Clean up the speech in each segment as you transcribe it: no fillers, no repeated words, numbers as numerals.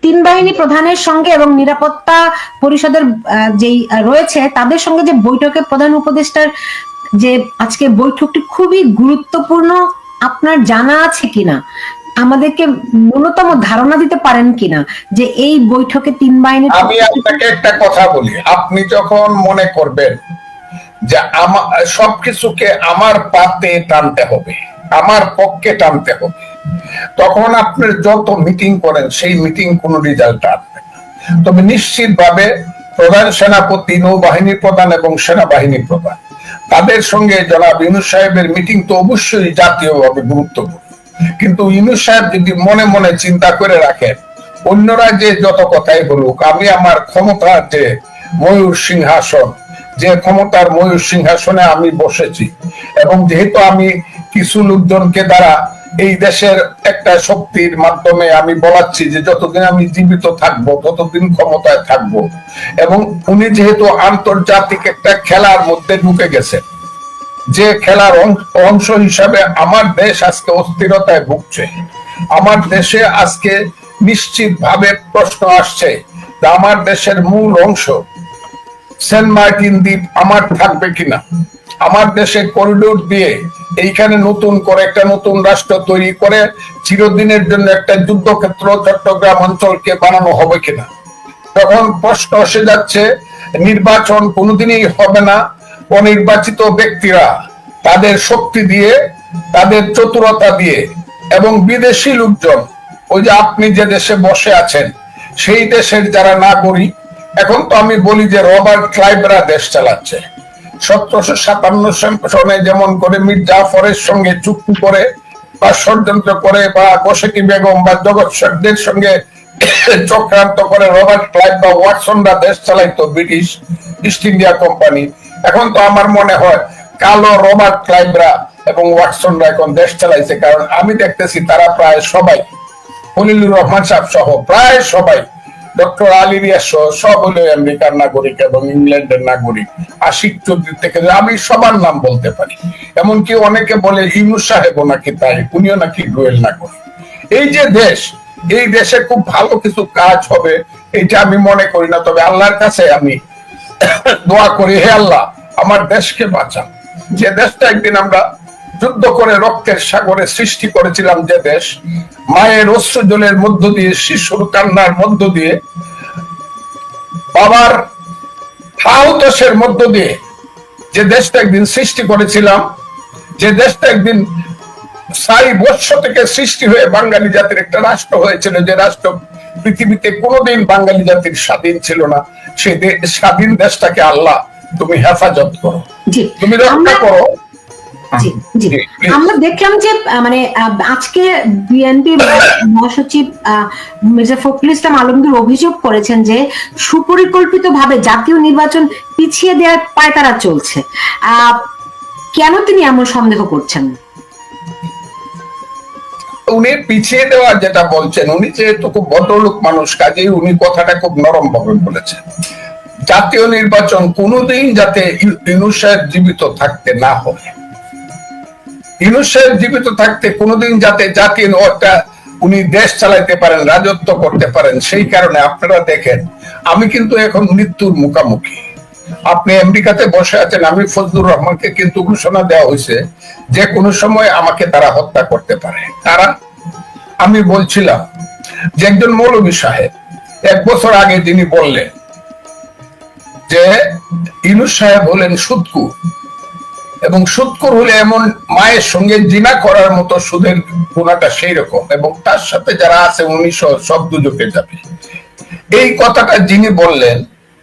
তিন বাহিনী প্রধানের সঙ্গে এবং নিরাপত্তা পরিষদের যেই রয়েছে তাদের সঙ্গে যে বৈঠকে প্রধান উপদেষ্টার যে আজকে বৈঠকটি খুবই গুরুত্বপূর্ণ, আপনার জানা আছে কিনা, আমাদেরকে ন্যূনতম ধারণা দিতে পারেন কিনা যে এই বৈঠকে তিন বাহিনী। আমি আপনাকে একটা কথা বলি, আপনি যখন মনে করবেন যে সবকিছুকে আমার পাতে টানতে হবে, আমার পক্ষে টানতে হবে, তখন আপনি যত মিটিং করেন সেই মিটিং কোনো রেজাল্ট আসবে না। তবে নিশ্চিতভাবে প্রধান সেনাপতি, নৌবাহিনী প্রধান এবং সেনাবাহিনী প্রধান তাদের সঙ্গে জনাব ইউনূস সাহেবের মিটিং তো অবশ্যই জাতীয়ভাবে গুরুত্বপূর্ণ, কিন্তু ইউনূস সাহেব যদি মনে মনে চিন্তা করে রাখেন অন্যরা যে যত কথাই বলুক, আমি আমার ক্ষমতার যে ময়ূর সিংহাসন, যে ক্ষমতার ময়ূর সিংহাসনে আমি বসেছি, এবং যেহেতু আমি কিছু লোকজনকে দ্বারা এই দেশের একটা শক্তির মাধ্যমে আমি বলাচ্ছি যে যতদিন আমি জীবিত থাকবো ততদিন ক্ষমতায় থাকবো, এবং উনি যেহেতু আন্তর্জাতিক একটা খেলার মধ্যে ঢুকে গেছেন, যে খেলার অংশ হিসাবে আমার দেশ আজকে অস্থিরতায় ভুগছে, আমার দেশে আজকে নিশ্চিতভাবে প্রশ্ন আসছে যে আমার দেশের মূল অংশ সেন্ট মার্টিন দ্বীপ আমার থাকবে কিনা, আমার দেশে করিডোর দিয়ে এইখানে নতুন করে একটা নতুন রাষ্ট্র তৈরি করে চিরদিনের জন্য একটা যুদ্ধক্ষেত্র চট্টগ্রাম অঞ্চলকে বানানো হবে কিনা। তখন প্রশ্ন এসে যাচ্ছে, নির্বাচন কোনোদিনই হবে না, অনির্বাচিত ব্যক্তিরা তাদের শক্তি দিয়ে, তাদের চতুরতা দিয়ে এবং বিদেশি লোকজন, ওই যে আপনি যে দেশে বসে আছেন সেই দেশের যারা নাগরিক, এখন তো আমি বলি যে রবার্ট ক্লাইভরা দেশ চালাচ্ছে। 1757 সনে যেমন করে মীর জাফরের সঙ্গে চুক্তি করে বা ষড়যন্ত্র করে বা গোসেকি বেগম বা জগৎ শেখদের সঙ্গে চক্রান্ত করে রবার্ট ক্লাইভ বা ওয়াটসনরা দেশ চালাইতো, ব্রিটিশ ইস্ট ইন্ডিয়া কোম্পানি। এখন তো আমার মনে হয় কালো রবার্ট ক্লাইভরা এবং ওয়াটসনরা এখন দেশ চালাইছে, কারণ আমি দেখতেছি তারা প্রায় সবাই, খলিলুর রহমান সাহেব সহ প্রায় সবাই, ডক্টর আলী রিয়াজ সহ সব হলো আমেরিকার নাগরিক এবং ইংল্যান্ডের নাগরিক। আশিক চৌধুরী থেকে আমি সবার নাম বলতে পারি, এমনকি অনেকে বলে ইউনূস সাহেবও নাকি তাই, উনিও নাকি ডুয়েল নাগরিক। এই যে দেশ, এই দেশে খুব ভালো কিছু কাজ হবে এটা আমি মনে করি না, তবে আল্লাহর কাছে আমি দোয়া করি, হে আল্লাহ আমার দেশকে বাঁচান। যে দেশটা একদিন আমরা যুদ্ধ করে রক্তের সাগরে সৃষ্টি করেছিলাম, যে দেশ মায়ের অশ্রু জলের মধ্য দিয়ে, শিশুর কান্নার মধ্য দিয়ে, বাবার হাউতসের মধ্য দিয়ে যে দেশটা একদিন সৃষ্টি করেছিলাম, যে দেশটা একদিন ৬ বর্ষ থেকে সৃষ্টি হয়ে বাঙালি জাতির একটা রাষ্ট্র হয়েছিল, যে রাষ্ট্র পৃথিবীতে কোনোদিন বাঙালি জাতির স্বাধীন ছিল না, সেই স্বাধীন দেশটাকে আল্লাহ তুমি হেফাজত করো, তুমি রক্ষা করো। আমরা দেখলাম যে মানে আজকে বিএনপি মহাসচিব মির্জা ফখরুল ইসলাম আলমগীর অভিযোগ করেছেন যে সুপরিকল্পিতভাবে জাতীয় নির্বাচন পিছিয়ে দেওয়ার পায়তারা চলছে। কেন তিনি এমন সন্দেহ করছেন? উনি পিছিয়ে দেওয়া যেটা বলছেন, উনি যেহেতু খুব ভদ্রলোক মানুষ, কাজেই উনি কথাটা খুব নরম ভাবে বলেছেন। জাতীয় নির্বাচন কোনোদিন যাতে ইউনূস সাহেব জীবিত থাকতে না হয়, ইউনূস সাহেব জীবিত থাকতে কোনোদিন যাতে জাতীয় উনি দেশ চালাইতে পারেন, রাজত্ব করতে পারেন, সেই কারণে আপনারা দেখেন আমি কিন্তু এখন মৃত্যুর মুখোমুখি। আপনি আমেরিকাতে বসে আছেন, আমি ফজলুর রহমানকে কিন্তু ঘোষণা দেওয়া হয়েছে যে কোনো সময় আমাকে তারা হত্যা করতে পারে। তারা, আমি বলছিলাম যে একজন মৌলভী সাহেব 1 বছর আগে তিনি বললেন যে ইউনূস সাহেব হলেন সুদকুর, এবং সুদকুর হলে এমন মায়ের সঙ্গে জিনা করার মতো সুদের গুণাটা সেই রকম, এবং তার সাথে যারা আছে 1900 সব দুজকে যাবে। এই কথাটা যিনি বললেন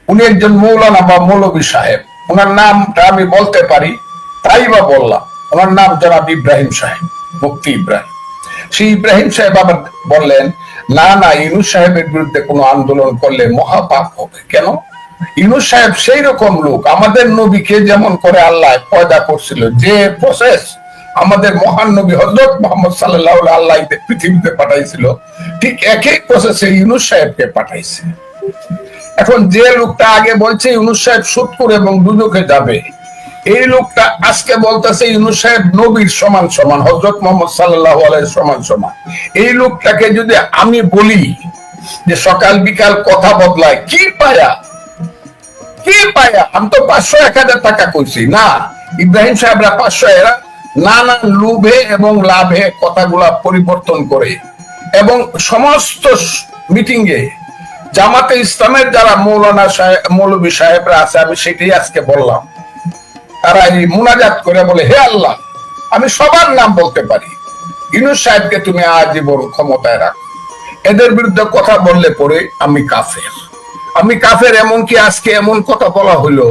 উনি একজন মৌলানা বা মৌলভী সাহেব, ওনার নামটা আমি বলতে পারি তাই বা বললাম, ওনার নাম জনাব ইব্রাহিম সাহেব, মুফতি ইব্রাহিম। সেই ইব্রাহিম সাহেব আবার বললেন না না, ইউনূস সাহেবের বিরুদ্ধে কোনো আন্দোলন করলে মহাপাপ হবে। কেন? ইউনূস সাহেব সেই রকম লোক, আমাদের নবীকে যেমন করে আল্লাহ পয়দা করছিল, যে প্রসেস আমাদের মহান নবী হযরত মুহাম্মদ সাল্লাল্লাহু আলাইহি ওয়াসাল্লাম পৃথিবীতে পাঠাইছিল, ঠিক একই প্রসেসে ইউনূস সাহেবকে পাঠাইছে। এখন যে লোকটা আগে বলছে ইউনূস সাহেব সুদখোর এবং দুজকে যাবে, এই লোকটা আজকে বলতেছে ইউনূস সাহেব নবীর সমান সমান, হযরত মুহাম্মদ সাল্লাল্লাহু আলাইহি ওয়াসাল্লাম সমান সমান। এই লোকটাকে যদি আমি বলি যে সকাল বিকাল কথা বদলায়, কি পায়া আমি তো 500-1000 টাকা কইছি না, ইব্রাহিম সাহেবরা 500, এরা নানান লোভে এবং লাভে কথাগুলা পরিবর্তন করে। এবং সমস্ত মিটিং এ জামাতে ইসলামের যারা মৌলানা সাহেব মৌলভী সাহেবরা আছে, আমি সেটাই আজকে বললাম, তারা এই মুনাজাত করে বলে, হে আল্লাহ, আমি সবার নাম বলতে পারি, ইউনূস সাহেবকে তুমি আজীবন ক্ষমতায় রাখো। এদের বিরুদ্ধে কথা বললে পরে আমি কাফের। এমনকি আজকে এমন কথা বলা হইলো,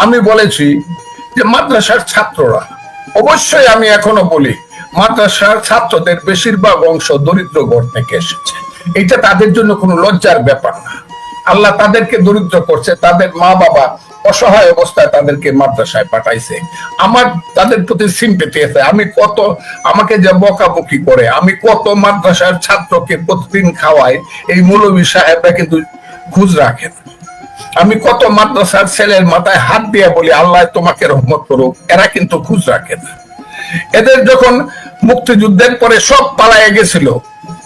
আমি বলেছি যে মাদ্রাসার ছাত্ররা, অবশ্যই আমি এখনো বলি, মাদ্রাসার ছাত্রদের বেশিরভাগ অংশ দরিদ্র ঘর থেকে এসেছে। এটা তাদের জন্য কোনো লজ্জার ব্যাপার না। আল্লাহ তাদেরকে দরিদ্র করছে, তাদের মা বাবা অসহায় অবস্থায় তাদেরকে মাদ্রাসায় পাঠাইছে। আমার তাদের প্রতি সিম্পেথি আছে। আমাকে যে বকাবকি করে, আমি কত মাদ্রাসার ছাত্রকে প্রতিদিন খাওয়াই, এই মৌলভী সাহেবরা কিন্তু খোঁজ রাখেন। আমি কত মাদ্রাসার ছেলের মাথায় হাত দিয়ে বলি, আল্লাহ তোমাকে রহমত করুক, এরা কিন্তু খোঁজ রাখে না। এদের যখন মুক্তিযুদ্ধের পরে সব পালায়ে গেছিল,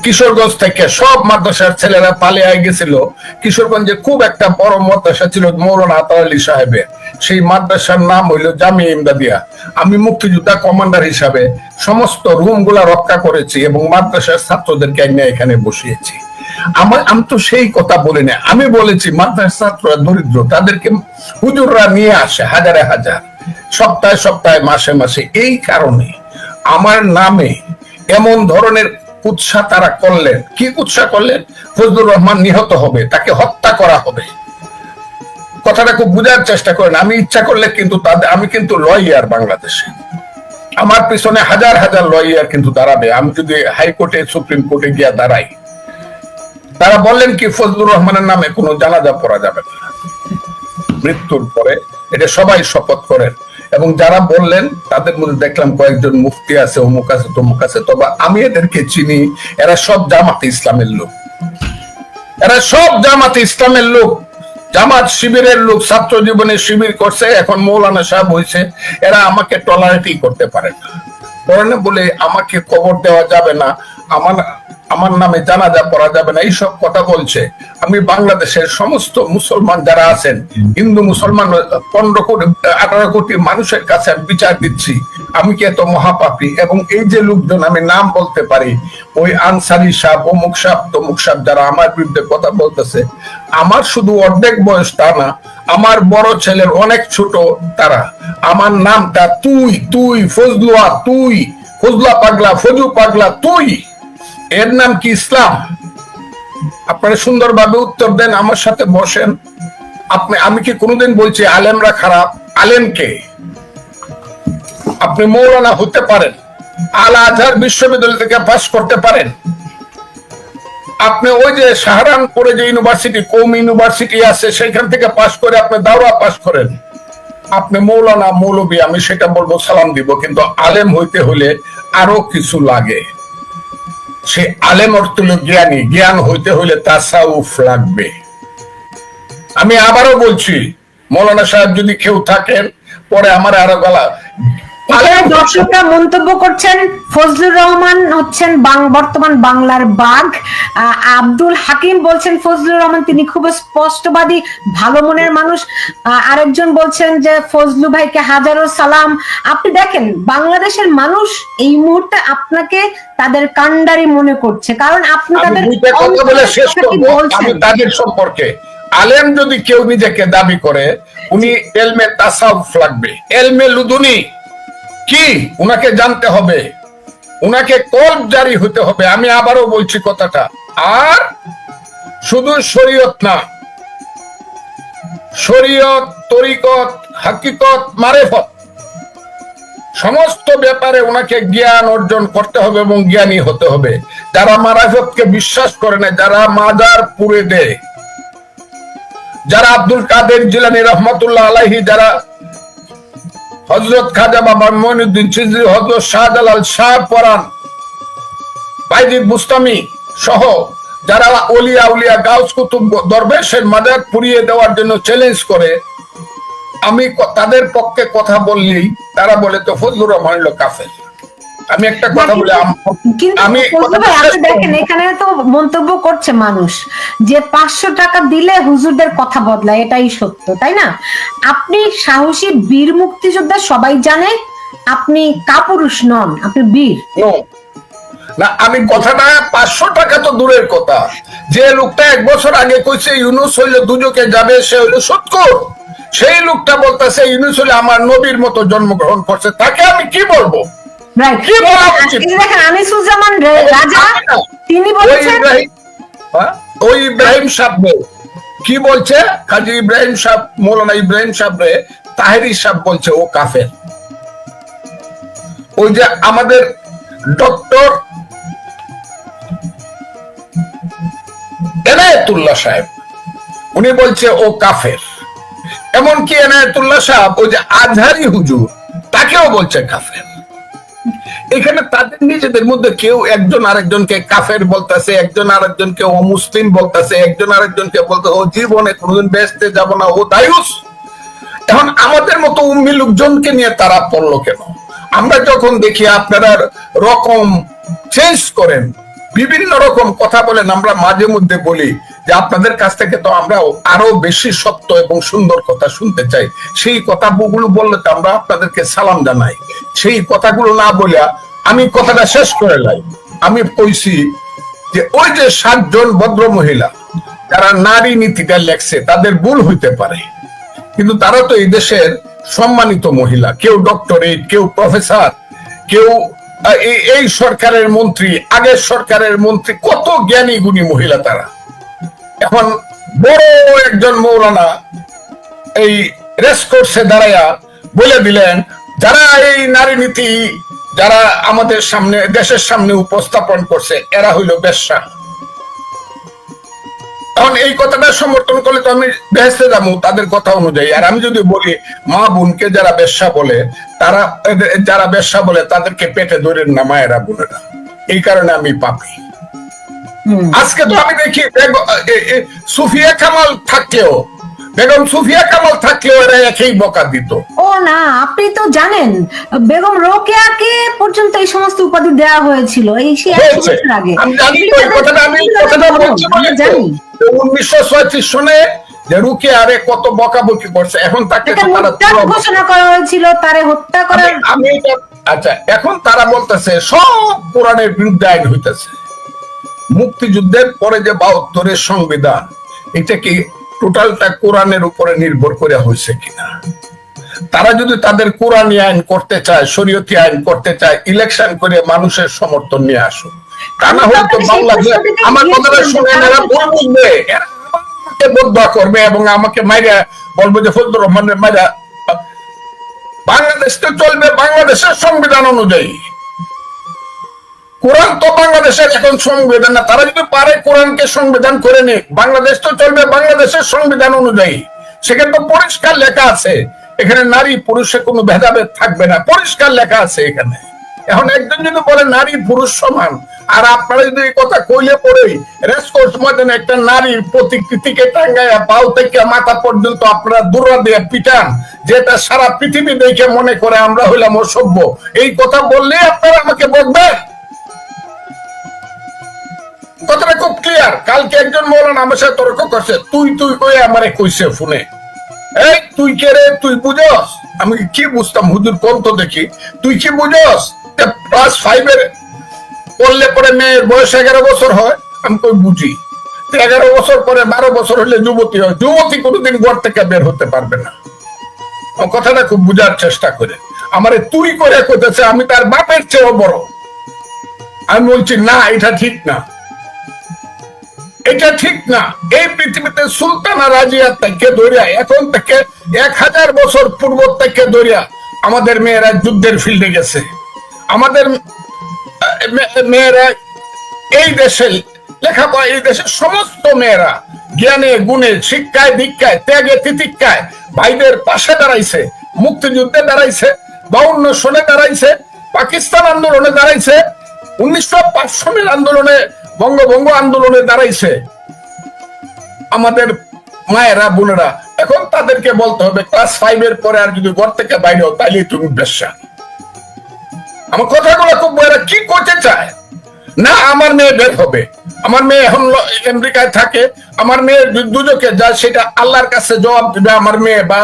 কিশোরগঞ্জ থেকে সব মাদ্রাসার ছেলেরা পালিয়ে গেছিল। কিশোরগঞ্জে খুব একটা বড় মাদ্রাসা ছিল মৌলানা আতাউর আলী সাহেবের, সেই মাদ্রাসার নাম হইল জামিয়া ইমদাদিয়া। আমি মুক্তিযোদ্ধা কমান্ডার হিসাবে সমস্ত রুম গুলা রক্ষা করেছি এবং মাদ্রাসার ছাত্রদেরকে এখানে বসিয়েছি। আমি তো সেই কথা বলি না, আমি বলেছি মাদ্রাসার ছাত্ররা দরিদ্র, তাদেরকে হুজুররা নিয়ে আসে হাজারে হাজার, সপ্তাহে সপ্তাহে, মাসে মাসে। এই কারণে আমার নামে এমন ধরনের কুৎসা তারা করলেন। কি কুৎসা করলেন? ফজলুর রহমান নিহত হবে, তাকে হত্যা করা হবে। কথাটা খুব বুঝার চেষ্টা করেন। আমি ইচ্ছা করলে কিন্তু আমি কিন্তু লয়ার, বাংলাদেশে আমার পিছনে হাজার হাজার লয়ার কিন্তু দাঁড়াবে। আমি যদি হাইকোর্টে, সুপ্রিম কোর্টে গিয়া দাঁড়াই, তারা বললেন কি ফজলুর রহমানের নামে কোনো জানাজা পড়া যাবে না মৃত্যুর পরে, এটা সবাই শপথ করেন। এবং যারা বললেন তাদের মধ্যে দেখলাম কয়েকজন মুফতি আছে, অমুক আছে, তমুক আছে। তবে আমি এদেরকে চিনি, এরা সব জামাতে ইসলামের লোক, জামাত শিবিরের লোক। ছাত্র জীবনে শিবির করছে, এখন মৌলানা সাহেব হয়েছে। এরা আমাকে টলারেটই করতে পারে না, বলে আমাকে কবর দেওয়া যাবে না, আমার নামে জানাজা পড়া যাবে না, এইসব কথা বলছে। আমি বাংলাদেশের সমস্ত মুসলমান যারা আছেন, হিন্দু মুসলমান 15-18 কোটি মানুষের কাছে আমি বিচার দিচ্ছি, আমি কি এত মহাপাপী? এবং এই যে লোকজন, আমি নাম বলতে পারি, ওই আনসারি সাহেব, অমুক সাহেব, তমুক সাহেব, যারা আমার বিরুদ্ধে কথা বলতেছে, আমার শুধু অর্ধেক বয়স তা না, আমার বড় ছেলের অনেক ছোট তারা। আমার নামটা তুই ফজলুয়া, তুই ফজলা পাগলা, ফজু পাগলা, তুই, এর নাম কি ইসলাম? আপনারা সুন্দরভাবে উত্তর দেন, আমার সাথে বসেন। আমি কি কোনোদিন বলছি আলেমরা খারাপ? আলেমকে আপনি মৌলানা হতে পারেন, আল আজহার বিশ্ববিদ্যালয় থেকে পাস করতে পারেন, আপনি ওই যে সাহারানপুরে যে ইউনিভার্সিটি, কৌমি ইউনিভার্সিটি আছে, সেখান থেকে পাস করে আপনি দাওরা পাস করেন, আপনি মৌলানা, মৌলবী, আমি সেটা বলবো, সালাম দিব। কিন্তু আলেম হইতে হলে আরো কিছু লাগে। সে আলেম অর্থ হলো জ্ঞানী, জ্ঞান হইতে হলে তাসাউফ লাগবে। আমি আবারও বলছি, মৌলানা সাহেব যদি কেউ থাকেন, পরে আমার আরো গলা। দর্শকরা মন্তব্য করছেন ফজলুর রহমান হচ্ছেন বর্তমান বাংলার বাঘ। আব্দুল হাকিম বলছেন ফজলুর রহমান তিনি খুব স্পষ্টবাদী, ভালো মনের মানুষ। আরেকজন বলছেন যে ফজলু ভাইকে হাজারো সালাম। আপনি দেখেন, বাংলাদেশের মানুষ এই মুহূর্তে আপনাকে তাদের কান্ডারি মনে করছে, কারণ আপনি তাদের তাদের সম্পর্কে। আলেম যদি কেউ নিজেকে দাবি করে, উনি এলমে তাসাউফ লাগবে, এলমে লুদুনি কি উনাকে জানতে হবে, উনাকে কলব জারি হতে হবে। আমি আবারও বলছি কথাটা। আর শুধু শরীয়ত না, শরীয়ত, তরিকত, হাকিকত, মারেফত, সমস্ত ব্যাপারে ওনাকে জ্ঞান অর্জন করতে হবে এবং জ্ঞানী হতে হবে। যারা মারেফতকে বিশ্বাস করে না, যারা মাজার পুড়ে দেয়, যারা আব্দুল কাদের জিলানী রহমতুল্লাহ আলাইহি, যারা হযরত খাজা বাবা মঈনুদ্দিন চিশতি, হযরত শাহজালাল শাহ পরান, বাইজিদ বুস্তামি সহ যারা ওলিয়া উলিয়া, গাউস কুতুব, দরবেশের মাজার পুড়িয়ে দেওয়ার জন্য চ্যালেঞ্জ করে, আমি তাদের পক্ষে কথা বললেই তারা বলে তো ফজলুর রহমান হলো কাফের। আমি একটা কথা বলি, কিন্তু আমি ফজলু ভাই, আপনি দেখেন এখানে তো মন্তব্য করছে মানুষ যে 500 টাকা দিলে হুজুরদের কথা বদলায়, এটাই সত্য, তাই না? আপনি সাহসী বীর মুক্তিযোদ্ধা, সবাই জানে আপনি কাপুরুষ নন, আপনি বীর। No, না, আমি কথাটা 500 টাকা তো দূরের কথা, যে লোকটা 1 বছর আগে কইছে ইউনূস হইলে দুজকে যাবে, সে হইলো সৎকর, সেই লোকটা বলতেছে ইউনূস হইলে আমার নবীর মতো জন্মগ্রহণ করছে, তাকে আমি কি বলবো? রাইট। কি বলা উচিত? দেখেন আনিসুজ্জামান রাজা তিনি ওই বলেছেন, ইব্রাহিম, ওই ইব্রাহিম সাহেব কি বলছে, কাজী ইব্রাহিম সাহেব, মৌলানা ইব্রাহিম সাহেব রে তাহেরি সাহেব বলছে ও কাফের। ওই যে আমাদের ডক্টর এনায়েতুল্লাহ সাহেব, উনি বলছে ও কাফের। এমনকি এনায়েতুল্লাহ সাহেব ওই যে আজহারি হুজুর, তাকেও বলছে কাফের। এখানে তাদের নিজেদের মধ্যে কেউ একজন আরেকজনকে কাফের বলতেছে, একজন আরেকজনকে ও মুসলিম বলতেছে, একজন আরেকজনকে বলতে ও জীবনে কোনোদিন বেহেশতে যাব না, ও দায়ুস। এখন আমাদের মতো উম্মি লোকজনকে নিয়ে তারা পড়লো কেন? আমরা যখন দেখি আপনারা রকম চেঞ্জ করেন, বিভিন্ন রকম কথা বলেন, আমরা মাঝে মধ্যে বলি যে আপনাদের কাছ থেকে তো আমরা আরো বেশি সত্য এবং সুন্দর কথা শুনতে চাই। সেই কথাগুলো বললে তো আমরা আপনাদেরকে সালাম জানাই। সেই কথাগুলো না বলে আমি কথাটা শেষ করে লাই। আমি কইছি যে ওই যে 7 জন ভদ্র মহিলা যারা নারী নীতিটা লেখছে, তাদের ভুল হইতে পারে, কিন্তু তারা তো এই দেশের সম্মানিত মহিলা, কেউ ডক্টরেট, কেউ প্রফেসর, কেউ এই সরকারের মন্ত্রী, আগের সরকারের মন্ত্রী, কত জ্ঞানী গুণী মহিলা তারা। এখন বড় একজন মৌলানা এই রেসকোর্সে দাঁড়াইয়া বলে দিলেন যারা এই নারী নীতি যারা আমাদের সামনে, দেশের সামনে উপস্থাপন করছে, এরা হইল বেশ্যা। এখন এই কথাটা সমর্থন করলে তো আমি বেহেশতে যাবো তাদের কথা অনুযায়ী। আর আমি যদি বলি মা বোনকে যারা বেশ্যা বলে, তারা যারা বেশ্যা বলে তাদেরকে পেটে ধরেন না মায়েরা বোনেরা, এই কারণে আমি পাপি। আজকে তো আমি দেখি সুফিয়া কামাল থাকলেও, বেগম সুফিয়া কামাল থাকলেও এরা একই বকা দিত। ও না, আপনি তো জানেন বেগম রোকেয়াকে পর্যন্ত এই সমস্ত উপাধি দেওয়া হয়েছিল এই 100 বছর আগে। আমি জানি তো এই কথাটা, আমি কথাটা বলছি বলে জানি 1936 সনে যে রুকে আরে কত বকাবকি করছে, এখন তাকে তারা ঘোষণা করা হয়েছিল, তারে হত্যা করার। আমি আচ্ছা, এখন তারা বলতেছে সব কোরআনের বিরুদ্ধে আইন হইতেছে। মুক্তিযুদ্ধের পরে যে 72-এর সংবিধান, এটা কি টোটালটা কোরআনের উপরে নির্ভর করে হয়েছে কিনা? তারা যদি তাদের কোরআনী আইন করতে চায়, শরীয়তি আইন করতে চায়, ইলেকশন করে মানুষের সমর্থন নিয়ে আসুক। তা না হলে তো বাংলাদেশ, আমার কথাটা শুনে এরা ভুল বুঝবে, আমাকে বদয়া করবে এবং আমাকে মাইরা বলবো যে ফজলুর রহমানের মাইরা। বাংলাদেশ তো চলবে বাংলাদেশের সংবিধান অনুযায়ী। কোরআন তো বাংলাদেশের এখন সংবিধান না, তারা যদি পারে কোরআনকে সংবিধান করে নিক, বাংলাদেশ তো চলবে বাংলাদেশের সংবিধান অনুযায়ী। সেখানে তো পরিষ্কার লেখা আছে এখানে নারী পুরুষে কোনো ভেদাভেদ থাকবে না, পরিষ্কার লেখা আছে এখানে। এখন একজন যদি বলে নারী পুরুষ সমান, আর আপনারা যদি এই কথা কইলে পড়েই রেসকোর্স ময়দানে একটা নারীর প্রতিকৃতিকে টাঙ্গাইয়া পাও থেকে মাথা পর্যন্ত আপনারা দূরা দিয়ে পিটান, যেটা সারা পৃথিবী দেখে মনে করে আমরা হইলাম অসভ্য, এই কথা বললে আপনারা আমাকে বলবেন? কথাটা খুব ক্লিয়ার। কালকে একজন মৌলানা আমার সাথে তর্ক করছে, তুই তুই কই আমারে কইছে ফোনে, এই তুই কে রে, তুই বুঝস? আমি কি বুঝতাম হুজুর, কোন তো দেখি, তুই কি বুঝস ক্লাস 5 এর পড়লে পরে মেয়ের বয়স 11 বছর হয়? আমি কই বুঝি। 11 বছর পরে 12 বছর হলে যুবতী হয়, যুবতী কোনোদিন ঘর থেকে বের হতে পারবে না। কথাটা খুব বুঝার চেষ্টা করে আমারে তুই করে কইতেছে আমি তার বাপের চেয়েও বড়। আমি বলছি না, এটা ঠিক না, এটা ঠিক না। এই পৃথিবীতে সুলতানা রাজিয়া থেকে ধরিয়া এখন থেকে 1000 বছর পূর্ব থেকে ধরিয়া আমাদের মেয়েরা যুদ্ধের ফিল্ডে গেছে। আমাদের মেয়েরা এই দেশে লেখাপড়া, এই দেশের সমস্ত মেয়েরা জ্ঞানে গুণে শিক্ষায় দীক্ষায় ত্যাগে তিতিক্ষায় ভাইদের পাশে দাঁড়াইছে, মুক্তিযুদ্ধে দাঁড়াইছে, 52 সনে দাঁড়াইছে, পাকিস্তান আন্দোলনে দাঁড়াইছে, 1905 সনের আন্দোলনে, বঙ্গভঙ্গ আন্দোলনে দাঁড়াইছে আমাদের মায়েরা বোনেরা। এখন তাদেরকে বলতে হবে ক্লাস 5 এর পরে আর যদি ঘর থেকে বাইরে হও তাইলে তুমি বেশ্যা। আমার কথাগুলো খুব এরা কি করতে চায় না, আমার মেয়ে বের হবে, আমার মেয়ে এখন আমেরিকায় থাকে, আমার মেয়ে দুজকে যা সেটা আল্লাহর কাছে জবাব দিবে আমার মেয়ে, বা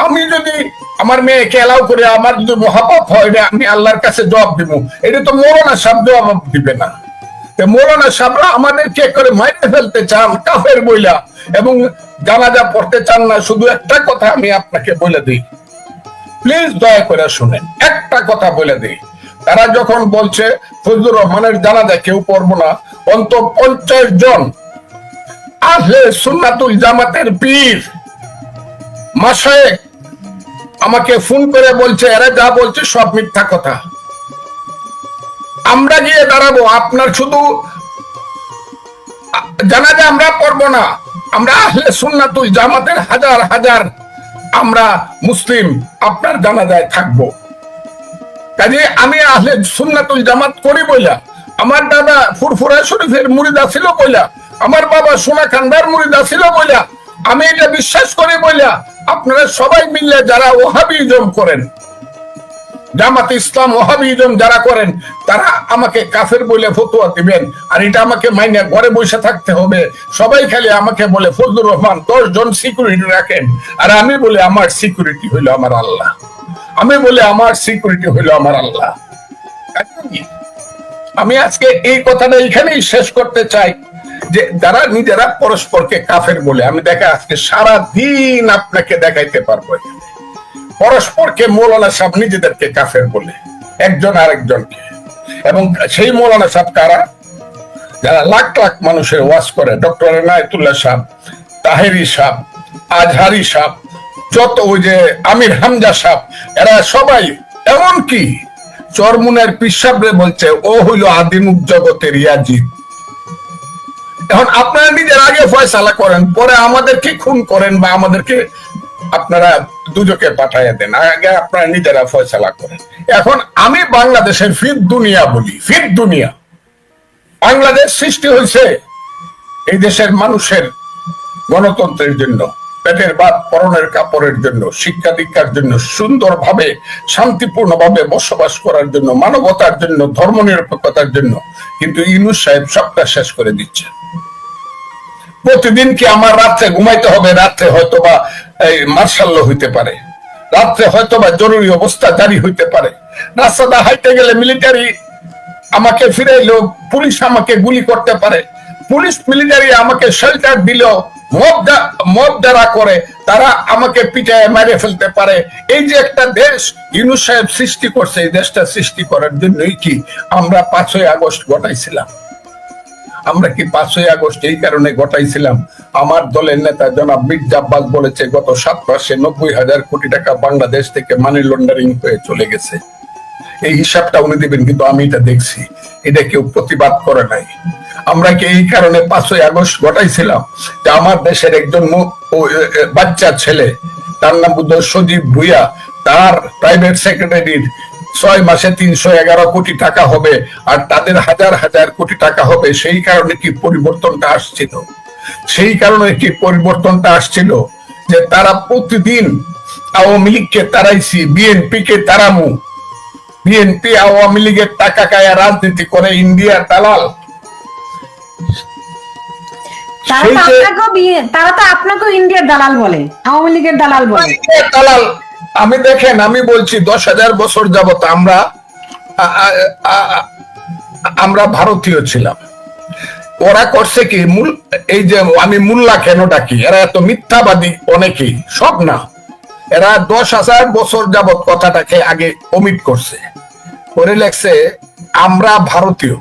আমি যদি আমার মেয়েকে এলাও করে আমার যদি মহাপাপ হয় আমি আল্লাহর কাছে জবাব দিব। এটা তো মৌলানা সাহেব জবাব দিবে না। মৌলানা সাহেবরা আমাদেরকে করে মাইরে ফেলতে চান কাফের বইলা, এবং জানাজা পড়তে চান না। শুধু একটা কথা আমি আপনাকে বলে দিই, প্লিজ দয়া করে শুনেন, একটা কথা বলে দিই। তারা যখন বলছে ফজলুর রহমানের জানাজা কেউ পড়বো না, অন্তত 50 জন আহলে সুন্নাতুল জামাতের পীর মাশায়েখ আমাকে ফোন করে বলছে এরা যা বলছে সব মিথ্যা কথা। আমরা গিয়ে দাঁড়াবো, আপনার শুধু জানাজা আমরা পড়বো না, আমরা আহলে সুন্নাতুল জামাতের হাজার হাজার আমরা মুসলিম আপনার জানাজায় থাকবো। কাজে আমি আহলে সুন্নাতুল জামাত করি বইলা, আমার দাদা ফুরফুরা শরীফের মুরিদা ছিল বইলা, আমার বাবা সোনা খান্ডার মুরিদা ছিল বইলা, আমি এটা বিশ্বাস করি বইলা আপনারা সবাই মিললে যারা ওহাবিজম করেন, জামাত ইসলাম ওহাবিজম যারা করেন, তারা আমাকে কাফের বলে ফতোয়া দিবেন, আর এটা আমাকে মাইনে ঘরে বসে থাকতে হবে। সবাই খালি আমাকে বলে ফজলুর রহমান 10 জন সিকিউরিটি রাখেন, আর আমি বলে আমার সিকিউরিটি হইল আমার আল্লাহ, আমি বলে আমার সিকিউরিটি হইল আমার আল্লাহ। আমি আজকে এই কথাটা এখানেই শেষ করতে চাই যে যারা নিজেরা পরস্পরকে কাফের বলে, আমি দেখা আজকে সারা দিন আপনাকে দেখাইতে পারবো পরস্পরকে মৌলানা সাহেব নিজেদেরকে কাফের বলে একজন আরেকজনকে। এবং সেই মৌলানা সাহেব কারা? যারা লাখ লাখ মানুষের ওয়াজ করে, ডক্টর এনায়েতুল্লাহ সাহেব, তাহেরি সাহেব, আজহারি সাহেব, যত ওই যে আমির হামজা সাহেব, এরা সবাই, এমনকি চরমুনের পিসাবরে বলছে ও হইল আদিমুখ জগতের ইয়াজিদ। এখন আপনারা নিজের আগে ফয়সালা করেন, পরে আমাদেরকে খুন করেন বা আমাদেরকে আপনারা দুজকে পাঠাইয়া দেন, আগে আপনারা নিজেরা ফয়সালা করেন। এখন আমি বাংলাদেশের ফির দুনিয়া বলি, ফির দুনিয়া। বাংলাদেশ সৃষ্টি হয়েছে এই দেশের মানুষের গণতন্ত্রের জন্য, পেটের ভাত পরনের কাপড়ের জন্য, শিক্ষা দীক্ষার জন্য, সুন্দরভাবে শান্তিপূর্ণভাবে বসবাস করার জন্য, মানবতার জন্য, ধর্মনিরপেক্ষতার জন্য। কিন্তু ইউনূস সাহেব সবটা শেষ করে দিচ্ছে। প্রতিদিন কি আমার রাত্রে ঘুমাইতে হবে? রাত্রে হয়তোবা মার্শাল হইতে পারে, রাত্রে হয়তোবা জরুরি অবস্থা জারি হইতে পারে, রাস্তাটা হাইতে গেলে মিলিটারি আমাকে ফিরাইলো, পুলিশ আমাকে গুলি করতে পারে, পুলিশ মিলিটারি আমাকে শেল্টার দিল, মব যারা করে তারা আমাকে পিটায় মেরে ফেলতে পারে। এই যে একটা দেশ ইউনূস সাহেব সৃষ্টি করছে, এই দেশটা সৃষ্টি করার জন্যই কি আমরা 5ই আগস্ট ঘটাইছিলাম? আমরা কি 5ই আগস্ট এই কারণে ঘটাইছিলাম? আমার দলের নেতা জনাব মির্জা আব্বাস বলেছে গত 7 মাসে 90,000 কোটি টাকা বাংলাদেশ থেকে মানি লন্ডারিং হয়ে চলে গেছে। এই হিসাবটা উনি দিবেন, কিন্তু আমি এটা দেখছি, এটা কেউ প্রতিবাদ করে নাই। আমরা কি এই কারণে 5ই আগস্ট ঘটাইছিলাম যে আমার দেশের একজন বাচ্চা ছেলে, তার নাম বোধহয় সজীব ভুইয়া, তার প্রাইভেট সেক্রেটারির 6 মাসে 311 কোটি টাকা হবে, আর তাদের হাজার হাজার কোটি টাকা হবে। সেই কারণে কি পরিবর্তনটা আসছিল? সেই কারণে কি পরিবর্তনটা আসছিল যে তারা প্রতিদিন আওয়ামী লীগকে তারাইছি, বিএনপি কে তারামু, বিএনপি আওয়ামী লীগের টাকা কায়া রাজনীতি করে, ইন্ডিয়ার দালাল। তারা তো আপনাকেও ইন্ডিয়ার দালাল বলে, আওয়ামী লীগের দালাল বলে। দালাল আমি দেখেন, আমি বলছি 10,000 বছর যাবত আমরা ভারতীয় ছিলাম। ওরা করছে কি, এই যে আমি মোল্লা কেন ডাকি, এরা এত মিথ্যাবাদী অনেকেই, সব না, এরা 10,000 বছর যাবত কথাটাকে আগে অমিট করছে, করে লেখছে আমরা ভারতীয়,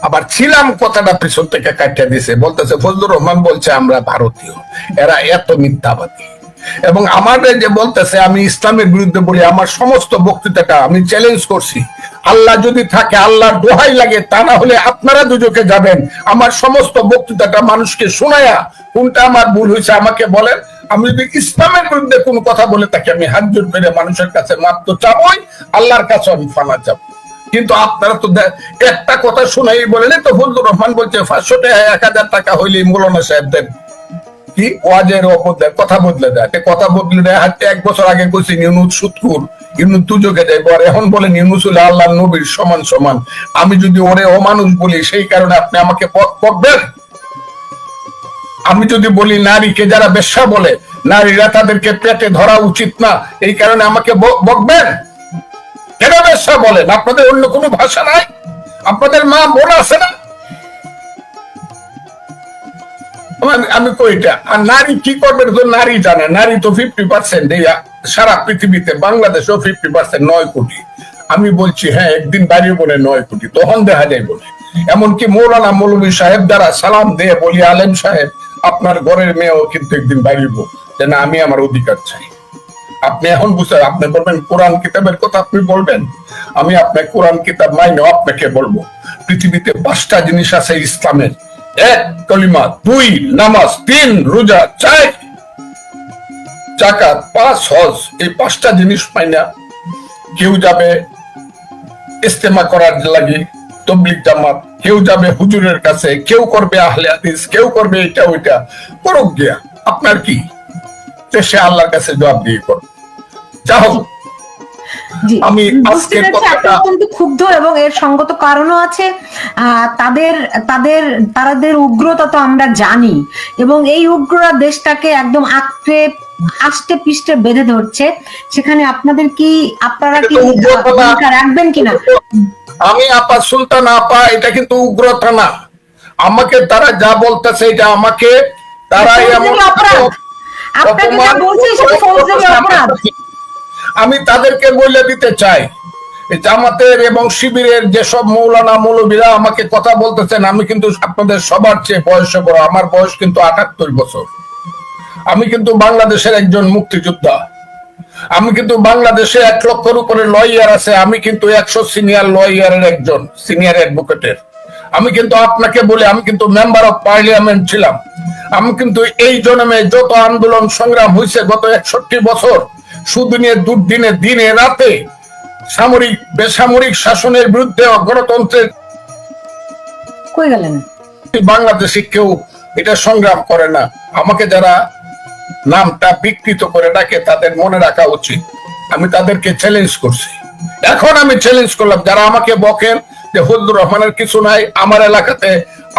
আবার ছিলাম কথাটা পিছন থেকে কাটিয়ে দিছে, বলতেছে ফজলুর রহমান বলছে আমরা ভারতীয়। এরা এত মিথ্যাবাদী। এবং আমাদের যে বলতেছে আমি ইসলামের বিরুদ্ধে বলি, আমার সমস্ত বক্তৃতাটা আমি চ্যালেঞ্জ করছি, আল্লাহ যদি থাকে আল্লাহর দোহাই লাগে, তা না হলে আপনারা দুজকে যাবেন, আমার সমস্ত বক্তৃতাটা মানুষকে শোনায়া কোনটা আমার ভুল হয়েছে আমাকে বলেন। আমি যদি ইসলামের বিরুদ্ধে কোন কথা বলে থাকি, আমি হাত জোর করে মানুষের কাছে মাপ তো চাবই, আল্লাহর কাছে আমি ফানা চাবো। কিন্তু আপনারা তো একটা কথা শোনাই বলেন, তো ফজলুর রহমান বলছে 500 টাকা 1,000 টাকা হইলে মৌলানা সাহেব দেন। কি ওয়াজের কথা বদলে দেয়, কথা বদলে দেয়। হাতে 1 বছর আগে কইছি ইউনুস সুৎকুর, ইউনুস দুজকে যাইব, আর এখন বলেন ইউনুস হলো আল্লাহ নবীর সমান সমান। আমি যদি ওরে অমানুষ বলি সেই কারণে আপনি আমাকে বকবেন? আমি যদি বলি নারীকে যারা বেশ্যা বলে, নারীরা তাদেরকে পেটে ধরা উচিত না, এই কারণে আমাকে বকবেন? কেন বেশ্যা বলেন? আপনাদের অন্য কোনো ভাষা নাই? আপনাদের মা বোন আছে না? আমি কইটা। আর নারী কি করবে তো নারী জানে। নারী তো 50% সারা পৃথিবীতে, বাংলাদেশও 50%, 9 কোটি। আমি বলছি হ্যাঁ একদিন বাড়িয়ে বলে 9 কোটি, তখন দেখা যায় বলে। এমনকি মৌলানা মৌলভী সাহেব দ্বারা সালাম দিয়ে বলি, আলেম সাহেব আপনার ঘরের মেয়েও কিন্তু একদিন বাড়িব, যে না আমি আমার অধিকার চাই। আপনি এখন বুঝতে, আপনি বলবেন কোরআন কিতাবের কথা, আপনি বলবেন আমি আপনার কোরআন কিতাব মাইনে আপনাকে বলবো। পৃথিবীতে 5টা জিনিস আছে ইসলামের: 1 কলিমা, 2 নামাজ, 3 রোজা, 4 যাকাত, 5 হজ। এই 5টা জিনিস পাইনা কেউ যাবে ইস্তেমা করার লাগি তবলিগ জামাত, কেউ যাবে হুজুরের কাছে, কেউ করবে আহলে হাদিস, কেউ করবে এটা ওইটা। করুক গিয়া, আপনার কি? সে আল্লাহর কাছে জবাব দিয়ে করবে। যা হোক, আমি আজকের কথাটা অত্যন্ত ক্ষুব্ধ এবং এর সঙ্গত কারণও আছে। তাদের উগ্রতা তো আমরা জানি, এবং এই উগ্ররা দেশটাকে একদম আষ্টে পিষ্টে বেঁধে ধরছে। সেখানে আপনারা কি ভূমিকা রাখবেন কিনা? আমি আপা সুলতান আপা, এটা কিন্তু উগ্রতা না। আমাকে তারা যা বলতেছে এটা আমাকে তারা আমি তাদেরকে বলে দিতে চাই, জামাতের এবং শিবিরের যেসব মৌলানা মৌলবীরা আমাকে কথা বলতেছেন, আমি কিন্তু আপনাদের সবার চেয়ে বয়সে বড়। আমার বয়স কিন্তু 78 বছর। আমি কিন্তু বাংলাদেশের একজন মুক্তিযোদ্ধা। আমি কিন্তু বাংলাদেশে 1 লক্ষের উপরে লয়ার আছে। আমি কিন্তু 100 সিনিয়র লয়ারের একজন, সিনিয়র অ্যাডভোকেটের। আমি কিন্তু আপনাকে বলি, আমি কিন্তু মেম্বার অফ পার্লামেন্ট ছিলাম। আমি কিন্তু এই জন্মে যত আন্দোলন সংগ্রাম হয়েছে গত 61 বছর, সুদিনে দুর্দিনে, দিনে রাতে, সামরিক বেসামরিক শাসনের বিরুদ্ধে, গণতন্ত্রের কই গেলেন, বাংলাদেশে কেউ এটা সংগ্রাম করে না। আমাকে যারা নামটা বিকৃত করে ডাকে তাদের মনে রাখা উচিত। আমি তাদেরকে চ্যালেঞ্জ করছি। এখন আমি চ্যালেঞ্জ করলাম, যারা আমাকে বকেন যে ফজলুর রহমানের কিছু নাই, আমার এলাকাতে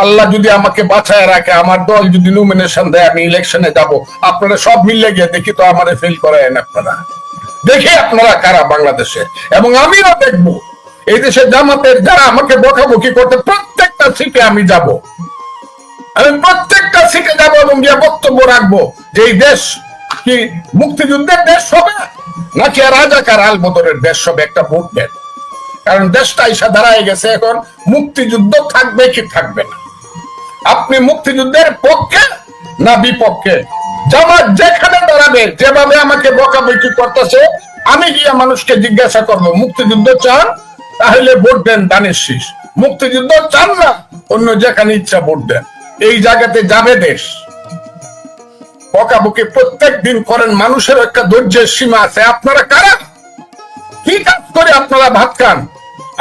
আল্লাহ যদি আমাকে বাঁচায় রাখে, আমার দল যদি নমিনেশন দেয়, আমি ইলেকশনে যাব, আপনারা সব মিলে গিয়ে দেখি তো আমারে ফেল করায়েন। আপনারা দেখে আপনারা কারা বাংলাদেশে, এবং আমিও দেখবো এই দেশে জামাতের যারা আমাকে বকাবকি করতে, প্রত্যেকটা সিটে আমি যাব। আমি প্রত্যেকটা সিটে যাব এবং গিয়ে বক্তব্য রাখবো যে এই দেশ কি মুক্তিযুদ্ধের দেশ হবে নাকি রাজাকার আলবদরের দেশ হবে। একটা ভোট দেন, কারণ দেশটা এসে দাঁড়ায় গেছে। এখন মুক্তিযুদ্ধ থাকবে কি থাকবে না? আপনি মুক্তিযুদ্ধের পক্ষে না বিপক্ষে? জামাত যেখানে দাঁড়াবে, যেভাবে আমাকে বকাবকি করতেছে, আমি গিয়ে মানুষকে জিজ্ঞাসা করবো মুক্তিযুদ্ধ চান, তাহলে ভোট দেন দানের শীষ। মুক্তিযুদ্ধ চান না, অন্য যেখানে ইচ্ছা ভোট দেন। এই জায়গাতে যাবে দেশ। বকাবকি প্রত্যেক দিন করেন, মানুষের একটা ধৈর্যের সীমা আছে। আপনারা কারা? কি কাজ করে আপনারা ভাত খান?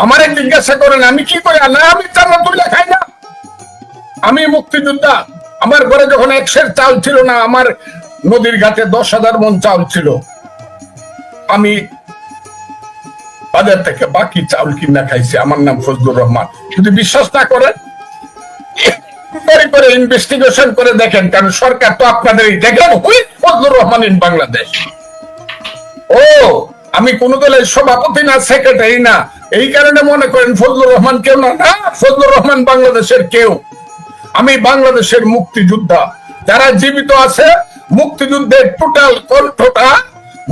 আমারে জিজ্ঞাসা করেন আমি কি করি? না, আমি চান্নাতুল্লাহ খাই না। আমি মুক্তিযোদ্ধা। আমার ঘরে যখন 100 চাল ছিল না, আমার নদীর ঘাটে 10,000 মন চাল ছিল। আমি বাজার থেকে বাকি চাউল কিনা খাইছি। আমার নাম ফজলুর রহমান। যদি বিশ্বাস না করেন, করে ইনভেস্টিগেশন করে দেখেন, কারণ সরকার তো আপনাদের দেখেন ফজলুর রহমান ইন বাংলাদেশ। ও আমি কোন দলের সভাপতি না, সেক্রেটারি না, এই কারণে মনে করেন ফজলুর রহমান কেউ না। না, ফজলুর রহমান বাংলাদেশের কেউ। আমি বাংলাদেশের মুক্তিযোদ্ধা। যারা জীবিত আছে, মুক্তিযুদ্ধের টোটাল কণ্ঠটা,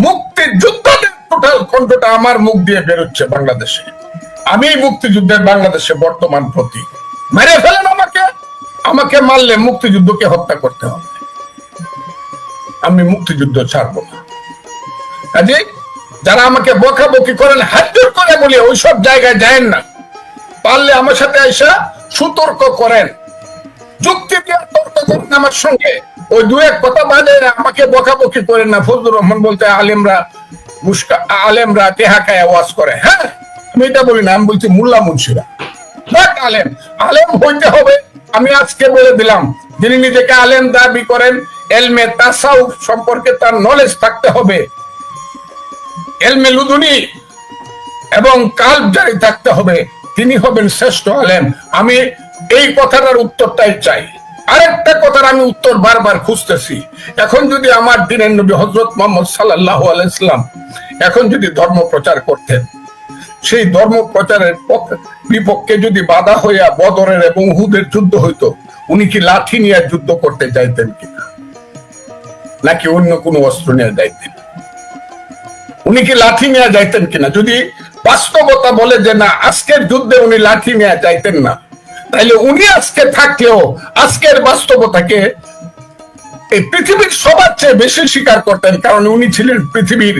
মুক্তিযুদ্ধের টোটাল কণ্ঠটা আমার মুখ দিয়ে বেরোচ্ছে বাংলাদেশে। আমি মুক্তিযুদ্ধের বাংলাদেশে বর্তমান প্রতীক। মেরে ফেলেন আমাকে, আমাকে মারলে মুক্তিযুদ্ধকে হত্যা করতে হবে। আমি মুক্তিযুদ্ধ ছাড়বো না। কাজে যারা আমাকে বকাবকি করেন, হাত জোর করে বলি ওইসব জায়গায় যায়েন না। পারলে আমার সাথে এসে সুতর্ক করেন, যুক্তি দিয়ে তর্ক করেন আমার সঙ্গে। ওই 2-1 কথা বাদে আমাকে বকাবকি করেন না। ফজলুর রহমান বলতে আলেমরা টেহাকায় ওয়াজ করে। হ্যাঁ, আমি এটা বলি না, আমি বলছি মোল্লা মুন্সিরা। আলেম হইতে হবে। আমি আজকে বলে দিলাম, যিনি নিজেকে আলেম দাবি করেন, এলমে তাসাউফ সম্পর্কে তার নলেজ থাকতে হবে, এলমে লুদুনি এবং কাল্ব জারি থাকতে হবে, তিনি হবেন শ্রেষ্ঠ আলেম। আমি এই কথাটার উত্তরটাই চাই। আরেকটা কথার আমি উত্তর বারবার খুঁজতেছি। এখন যদি আমার দিনের নবী হযরত মুহাম্মদ সাল্লাল্লাহু আলাইহি সাল্লাম এখন যদি ধর্ম প্রচার করতেন, সেই ধর্ম প্রচারের বিপক্ষে যদি বাধা হইয়া বদরের এবং উহুদের যুদ্ধ হইতো, উনি কি লাঠি নিয়ে যুদ্ধ করতে চাইতেন কিনা, নাকি অন্য কোনো অস্ত্র নিয়ে যাইতেন? উনি কি লাঠি নিয়ে যাইতেন কিনা? যদি বাস্তবতা বলে যে না, আজকের যুদ্ধে উনি লাঠি নিয়ে যাইতেন না, তাইলে উনি আজকে থাকলেও আজকের বাস্তবতাকে এই পৃথিবীর সবার চেয়ে বেশি স্বীকার করতেন, কারণ উনি ছিলেন পৃথিবীর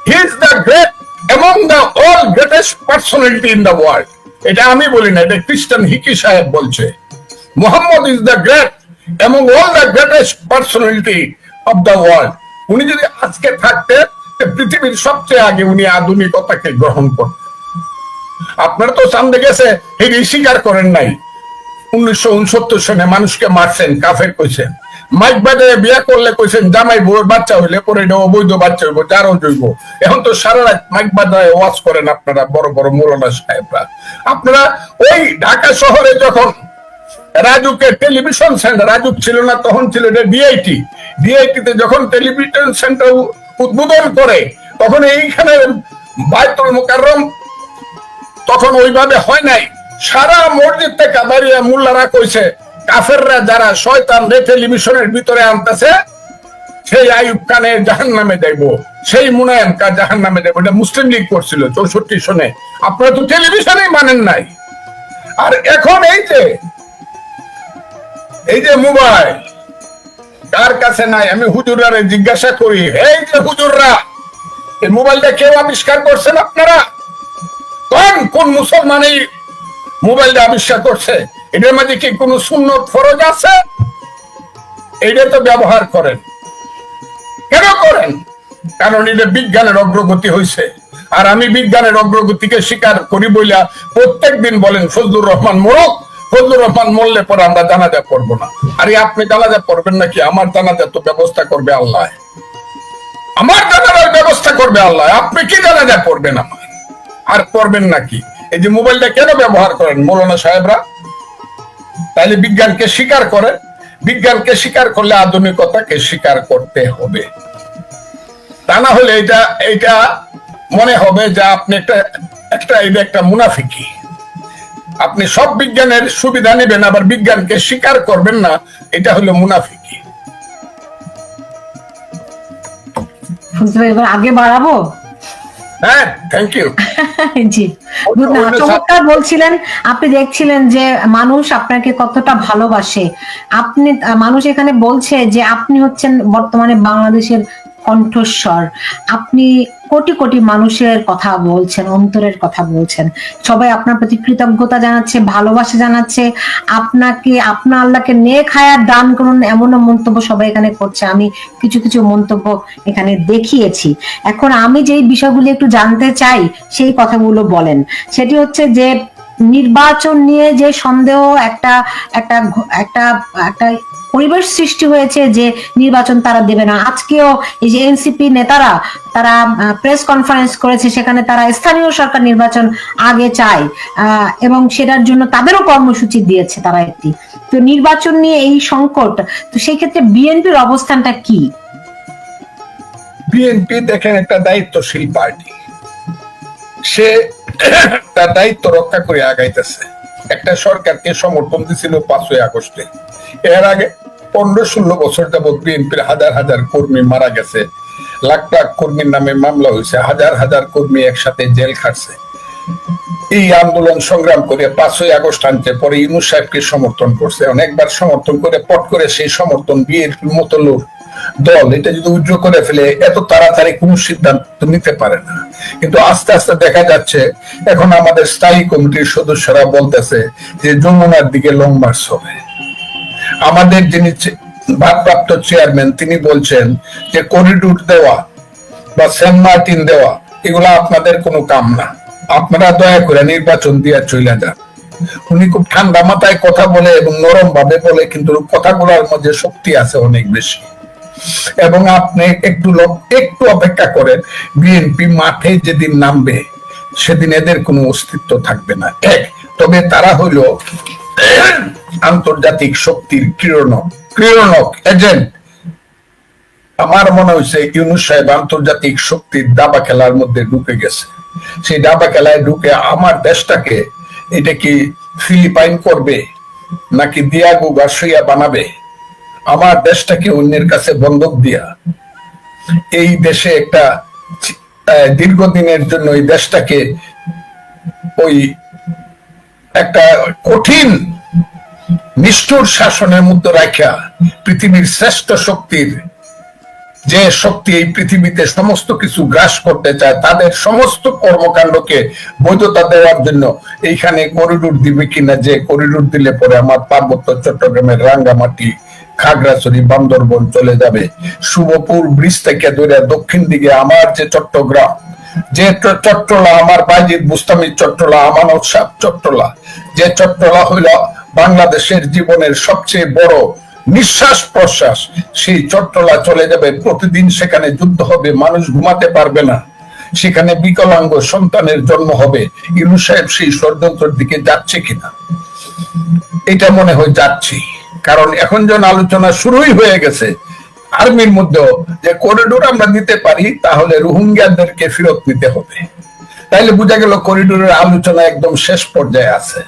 he is the great among the all greatest personality in the world। এটা আমি বলি না, এটা খ্রিস্টান হিকি সাহেব বলছে। Muhammad is the great among all the greatest personality of the world। উনি যদি আজকে থাকতেন, পৃথিবীর সবচেয়ে আগে উনি আধুনিকতাকে গ্রহণ করতেন। আপনারা তো সামনে গেছে, এই স্বীকার করেন নাই 1969 সনে মানুষকে মারছেন, কাফের কইছেন। মাইক বাজারে বিয়া করলে কইছেন জামাই বউয়ের বাচ্চা হইলে পরে এটা অবৈধ বাচ্চা হইব, যারও জৈব। এখন তো সারা রাত মাইক বাজারে ওয়াজ করেন আপনারা, বড় বড় মৌলানা সাহেবরা। আপনারা ওই ঢাকা শহরে যখন রাজুকে টেলিভিশন সেন্টার, রাজুক ছিল না তখন, ছিল এটা ডিআইটি, ডিআইটিতে যখন টেলিভিশন সেন্টার উদ্বোধন করে, তখন এইখানে বাইতুল মুকাররম তখন ওইভাবে হয় নাই। সারা মসজিদ থেকে দাঁড়িয়ে মোল্লারা কইছে কাফেররা যারা শয়তান রে টেলিভিশনের ভিতরে আনতেছে, সেই আইয়ুব খানে জাহান্নামে যাইবো, সেই মুনায়েম কা জাহান্নামে যাইবো। এটা মুসলিম লীগ করছিল 64 সনে। আপনারা তো টেলিভিশনেই মানেন নাই। আর এখন এই যে মোবাইল কার কাছে নাই, আমি হুজুররা জিজ্ঞাসা করি, এই যে হুজুররা, এই মোবাইলটা কেউ আবিষ্কার করছেন আপনারা? কোন মুসলমান এই মোবাইলটা আবিষ্কার করছে? এটার মাঝে কি কোন সুন্নত ফরজ আছে? এইটা তো ব্যবহার করেন। কেন করেন? কারণ এটা বিজ্ঞানের অগ্রগতি হয়েছে। আর আমি বিজ্ঞানের অগ্রগতিকে স্বীকার করি বইলা প্রত্যেক দিন বলেন ফজলুর রহমান মরক, ফজলুর রহমান মরলে পরে আমরা জানাজা করবো না। আরে আপনি জানাজা করবেন নাকি? আমার জানাজা তো ব্যবস্থা করবে আল্লাহ, আমার জানাজার ব্যবস্থা করবে আল্লাহ। আপনি কি জানাজা করবেন আমার? আর করবেন নাকি? এই যে মোবাইলটা কেন ব্যবহার করেন মৌলানা সাহেবরা? তাইলে বিজ্ঞানকে স্বীকার করেন। বিজ্ঞানকে স্বীকার করলে আধুনিকতাকে স্বীকার করতে হবে। তা না হলে এটা মনে হবে যে আপনি একটা মুনাফিকি। আপনি সব বিজ্ঞানের সুবিধা নেবেন, আবার বিজ্ঞানকে স্বীকার করবেন না, এটা হলো মুনাফিকি। এবার আগে বাড়াবো। হ্যাঁ, থ্যাংক ইউ। জি, চমৎকার বলছিলেন। আপনি দেখছিলেন যে মানুষ আপনাকে কতটা ভালোবাসে। মানুষ এখানে বলছে যে আপনি হচ্ছেন বর্তমানে বাংলাদেশের কণ্ঠস্বর। আপনি কোটি কোটি মানুষের কথা বলছেন, অন্তরের কথা বলছেন। সবাই আপনার প্রতি কৃতজ্ঞতা জানাচ্ছে, ভালোবাসা জানাচ্ছে আপনাকে। আপনার আল্লাহকে নেক হায়াত দান করুন, এমনও মন্তব্য সবাই এখানে করছে। আমি কিছু কিছু মন্তব্য এখানে দেখিয়েছি। এখন আমি যেই বিষয়গুলি একটু জানতে চাই সেই কথাগুলো বলেন। সেটি হচ্ছে যে নির্বাচন নিয়ে যে সন্দেহ, একটা একটা একটা একটা পরিবেশ সৃষ্টি হয়েছে যে নির্বাচন তারা দেবে না। আজকেও এই যে এনসিপি নেতারা তারা প্রেস কনফারেন্স করেছে, সেখানে তারা স্থানীয় সরকার নির্বাচন আগে চায় এবং সেটার জন্য তাদেরও কর্মসূচি দিয়েছে তারা একটি। তো নির্বাচন নিয়ে এই সংকট, তো সেই ক্ষেত্রে বিএনপির অবস্থানটা কি? বিএনপি দেখেন একটা দায়িত্বশীল পার্টি, সে তার দায়িত্ব রক্ষা করে আগাইতেছে। একটা সরকারকে সমর্থন দিছিল 5ই আগস্টে। এর আগে 15-16 বছর যাবৎ বিএনপির হাজার হাজার কর্মী মারা গেছে, লাখ লাখ কর্মীর নামে মামলা হয়েছে, হাজার হাজার কর্মী একসাথে জেল খাটছে। এই আন্দোলন সংগ্রাম করে 5ই আগস্ট আনতে পরে ইউনূস সাহেবকে সমর্থন করছে। অনেকবার সমর্থন করে পট করে সেই সমর্থন বিএনপির মতো লোক দল এটা যদি উজ্জ্বল করে ফেলে, এত তাড়াতাড়ি কোন সিদ্ধান্ত নিতে পারে না। কিন্তু আস্তে আস্তে দেখা যাচ্ছে এখন আমাদের স্থায়ী কমিটির সদস্যরা বলতেছে যে যমুনার দিকে লং মার্চ হবে। আমাদের যিনি ভারপ্রাপ্ত চেয়ারম্যান তিনি বলছেন যে করিডোর দেওয়া বা সেন্ট মার্টিন দেওয়া এগুলা আপনাদের কোনো কাম না, আপনারা দয়া করে নির্বাচন দিয়ে চলে যান। উনি খুব ঠান্ডা মাথায় কথা বলে এবং নরম ভাবে বলে, কিন্তু কথাগুলোর মধ্যে শক্তি আছে অনেক বেশি। এবং আপনি একটু অপেক্ষা করেন, বিএনপি মাঠে যেদিন নামবে সেদিন এদের কোনো অস্তিত্ব থাকবে না। তবে তারা হইল আন্তর্জাতিক শক্তির ক্রীড়নক এজেন্ট। আমার মনে হয়েছে ইউনূস সাহেব আন্তর্জাতিক শক্তির দাবা খেলার মধ্যে ঢুকে গেছে। সেই দাবা খেলায় ঢুকে আমার দেশটাকে এটা কি ফিলিপাইন করবে নাকি দিয়াগো গার্সিয়া বানাবে, আমার দেশটাকে অন্যের কাছে বন্ধক দিয়া এই দেশে একটা দীর্ঘদিনের জন্য এই দেশটাকে ওই একটা কঠিন নিষ্ঠুর শাসনের মধ্যে রাখা পৃথিবীর শ্রেষ্ঠ শক্তির যে শক্তি এই পৃথিবীতে সমস্ত কিছু গ্রাস করতে চায় তাদের সমস্ত কর্মকাণ্ডকে বৈধতা দেওয়ার জন্য এইখানে করিডোর দিবে কিনা, যে করিডোর দিলে পরে আমার পার্বত্য চট্টগ্রামের রাঙ্গামাটি, খাগড়াছড়ি, বান্দরবন চলে যাবে, শুভপুর ব্রিজ থেকে ধরে দক্ষিণ দিকে আমার যে চট্টগ্রাম, যে চট্টলা আমার বাইজিদ বুস্তামি চট্টলা, আমানত সাহ চট্টলা, যে চট্টলা হইল বাংলাদেশের জীবনের সবচেয়ে বড় নিঃশ্বাস প্রশ্বাস, সেই চট্টলা চলে যাবে। প্রতিদিন সেখানে যুদ্ধ হবে, মানুষ ঘুমাতে পারবে না, সেখানে বিকলাঙ্গ সন্তানের জন্ম হবে। ইউনূস সাহেব সেই ষড়যন্ত্রের দিকে যাচ্ছে কিনা এটা মনে হয় যাচ্ছি, কারণ এখন যখন আলোচনা শুরুই হয়ে গেছে আর্মির মধ্যেও যে করিডোর আমরা দিতে পারি তাহলে রোহিঙ্গাদেরকে ফেরত নিতে হবে, তাইলে বোঝা গেল করিডোরের আলোচনা একদম শেষ পর্যায়ে আছে।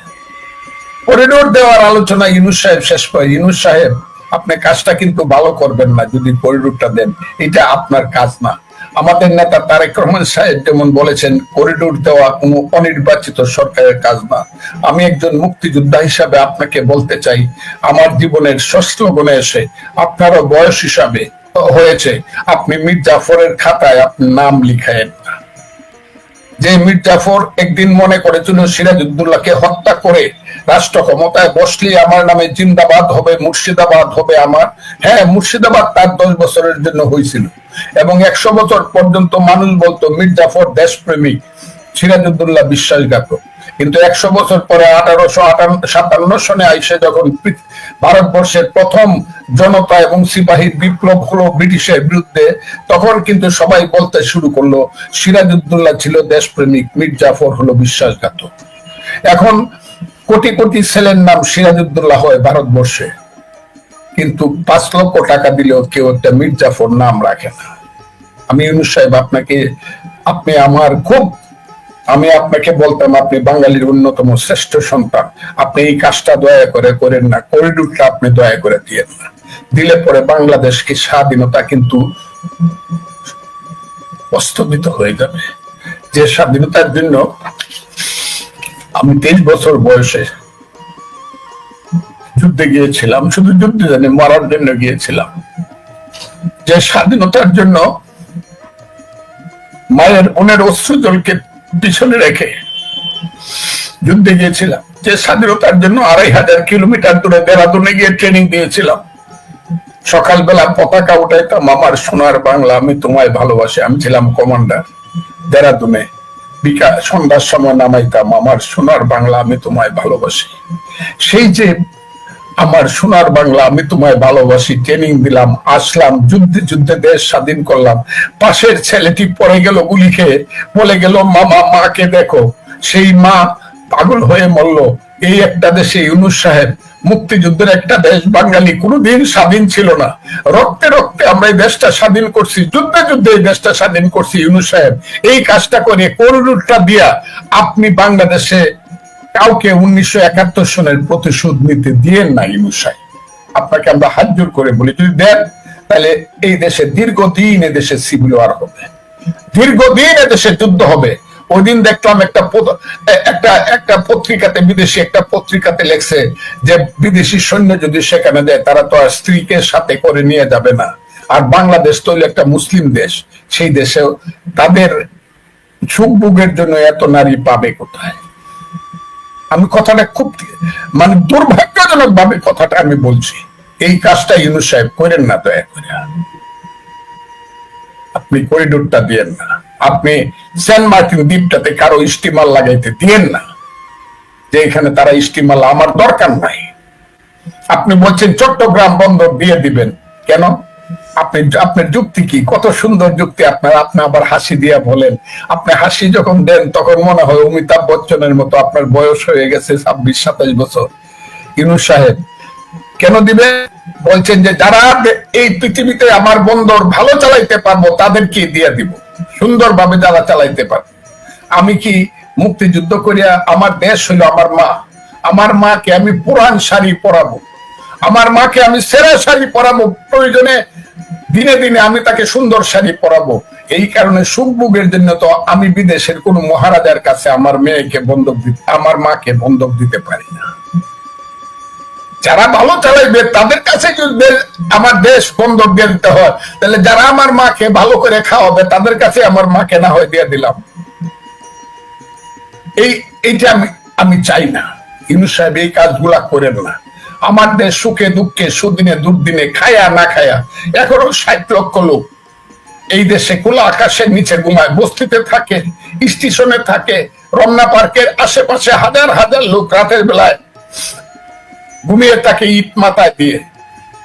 করিডোর দেওয়ার আলোচনা ইউনূস সাহেব শেষ করে। ইউনূস সাহেব আপনি কাজটা কিন্তু ভালো করবেন না যদি করিডোরটা দেন, এটা আপনার কাজ না। আমাদের নেতা তারেক রহমান সাহেব যেমন বলেছেন করিডোর দেওয়া কোনো অনির্বাচিত সরকারের কাজ না। আমি একজন মুক্তিযোদ্ধা হিসাবে আপনাকে বলতে চাই, আমার জীবনের ষষ্ঠ গুণে এসে আপনারও বয়স হিসাবে হয়েছে, আপনি মীর জাফরের খাতায় আপনি নাম লিখায়েন না। যে মীর জাফর একদিন মনে করেছিল সিরাজউদ্দৌলাকে হত্যা করে রাষ্ট্র ক্ষমতায় বসলে আমার নামে জিন্দাবাদ হবে, মুর্শিদাবাদ হবে আমার। হ্যাঁ, মুর্শিদাবাদ তার 10 বছরের জন্য হয়েছিল এবং 100 বছর পর্যন্ত মানুষ বলতো মীর জাফর দেশপ্রেমিক, সিরাজউদ্দৌলা বিশ্বাসঘাতক। কিন্তু 100 বছর পরে 1857 সনে আইসে যখন ভারতবর্ষের প্রথম জনতা এবং সিপাহীর বিপ্লব হলো ব্রিটিশের বিরুদ্ধে, তখন কিন্তু সবাই বলতে শুরু করলো সিরাজউদ্দৌলা ছিল দেশপ্রেমিক, মীর জাফর হলো বিশ্বাসঘাতক। এখন কোটি কোটি ছেলের নাম সিরাজউদ্দৌলা হয় ভারতবর্ষে, কিন্তু 5 লক্ষ টাকা দিলেও কেউ একটা মীর জাফর নাম রাখে না। আমি ইউনূস সাহেব আমি আপনাকে বলতাম আপনি বাঙালির অন্যতম শ্রেষ্ঠ সন্তান, আপনি এই কাজটা দয়া করে করেন না, করিডোরটা আপনি দয়া করে দিয়েন না। দিলে পরে বাংলাদেশকে স্বাধীনতা কিন্তু স্থগিত হয়ে যাবে। যে স্বাধীনতার জন্য আমি 23 বছর বয়সে যুদ্ধে গিয়েছিলাম, শুধু যুদ্ধে জানি মরার জন্য গিয়েছিলাম, যে স্বাধীনতার জন্য মায়ের বোনের অশ্রুজলকে পিছনে রেখে যুদ্ধে গিয়েছিলাম, যে স্বাধীনতার জন্য 2500 কিলোমিটার দূরে দেরাদুনে গিয়ে ট্রেনিং দিয়েছিলাম। সকালবেলা পতাকা উঠাইতাম, আমার সোনার বাংলা আমি তোমায় ভালোবাসি, আমি ছিলাম কমান্ডার দেরাদুনে। সন্ধ্যার সময় নামাইতাম, আমার সোনার বাংলা আমি তোমায় ভালোবাসি। সেই যে আমার সোনার বাংলা আমি তোমায় ভালোবাসি ট্রেনিং দিলাম, আসলাম, যুদ্ধে দেশ স্বাধীন করলাম। পাশের ছেলেটি পড়ে গেল গুলি খেয়ে, বলে গেল মামা মাকে দেখো, সেই মা পাগল হয়ে মরল। এই একটা দেশে ইউনূস সাহেব, মুক্তিযুদ্ধের একটা দেশ, বাঙালি কোনোদিন স্বাধীন ছিল না, রক্তে রক্তে আমরা এই দেশটা স্বাধীন করছি, যুদ্ধে যুদ্ধে এই দেশটা স্বাধীন করছি। ইউনূস সাহেব এই কাজটা করে করিডোরটা দিয়া আপনি বাংলাদেশে কাউকে 1971 সনের প্রতিশোধ নিতে দিয়েন না। ইউনূস সাহেব আপনাকে আমরা হাত জোর করে বলি, যদি দেন তাহলে এই দেশে দীর্ঘদিন এদেশে সিভিল ওয়ার হবে, দীর্ঘদিন এদেশে যুদ্ধ হবে। ওই দিন দেখলাম একটা পত্রিকাতে, বিদেশি একটা পত্রিকাতে লেখছে যে বিদেশি সৈন্য যদি সেখানে দেয় তারা তো আর স্ত্রীকে সাথে করে নিয়ে যাবে না। আর বাংলাদেশ তো একটা মুসলিম দেশ, সেই দেশেও তাদের সুখ ভোগের জন্য এত নারী পাবে কোথায়? আমি কথাটা খুব দুর্ভাগ্যজনক ভাবে কথাটা আমি বলছি। এই কাজটা ইউনূস সাহেব করেন না, দয়া করে আপনি করিডোরটা দিয়েন না। আপনি সেন্ট মার্টিন দ্বীপটাতে কারো স্টিমার লাগাইতে দিয়েন না, যে এখানে তারা স্টিমার, আমার দরকার নাই। আপনি বলছেন চট্টগ্রাম বন্দর দিয়ে দিবেন, কেন? আপনার যুক্তি কি? কত সুন্দর যুক্তি আপনার। আপনি আবার হাসি দিয়া বলেন। আপনি হাসি যখন দেন তখন মনে হয় অমিতাভ বচ্চনের মতো আপনার বয়স হয়ে গেছে 26-27 বছর। ইউনূস সাহেব কেন দিবে? বলছেন যে যারা এই পৃথিবীতে আমার বন্দর ভালো চালাইতে পারবো তাদেরকে দিয়ে দিব, সুন্দরভাবে যারা চালাইতে পারবো। আমি কি মুক্তিযুদ্ধ করিয়া, আমার দেশ হইল আমার মা, আমার মাকে আমি পুরান শাড়ি পরাবো, আমার মাকে আমি সেরা শাড়ি পরাবো, প্রয়োজনে দিনে দিনে আমি তাকে সুন্দর শাড়ি পরাবো। এই কারণে সুখভোগের জন্য তো আমি বিদেশের কোন মহারাজার কাছে আমার মেয়েকে বন্ধক দিতে, আমার মাকে বন্ধক দিতে পারি না। যারা ভালো চালাইবে তাদের কাছে যদি আমার দেশ বন্ধক দিয়ে দিতে হয়, তাহলে যারা আমার মাকে ভালো করে খাওয়াবে তাদের কাছে আমার মাকে না হয় দিয়ে দিলাম। এইটা আমি চাই না। ইউনূস সাহেব এই কাজগুলা করেন না। আমার দেশ সুখে দুঃখে সুদিনে দুর্দিনে খায়া না খায়া এখনো 60 লক্ষ লোক এই দেশে খোলা আকাশের নিচে ঘুমায়, বস্তিতে থাকে, স্টেশনে থাকে, রমনা পার্কের আশেপাশে হাজার হাজার লোক রাতের বেলায় ঘুমিয়ে থাকে ইট মাথায় দিয়ে।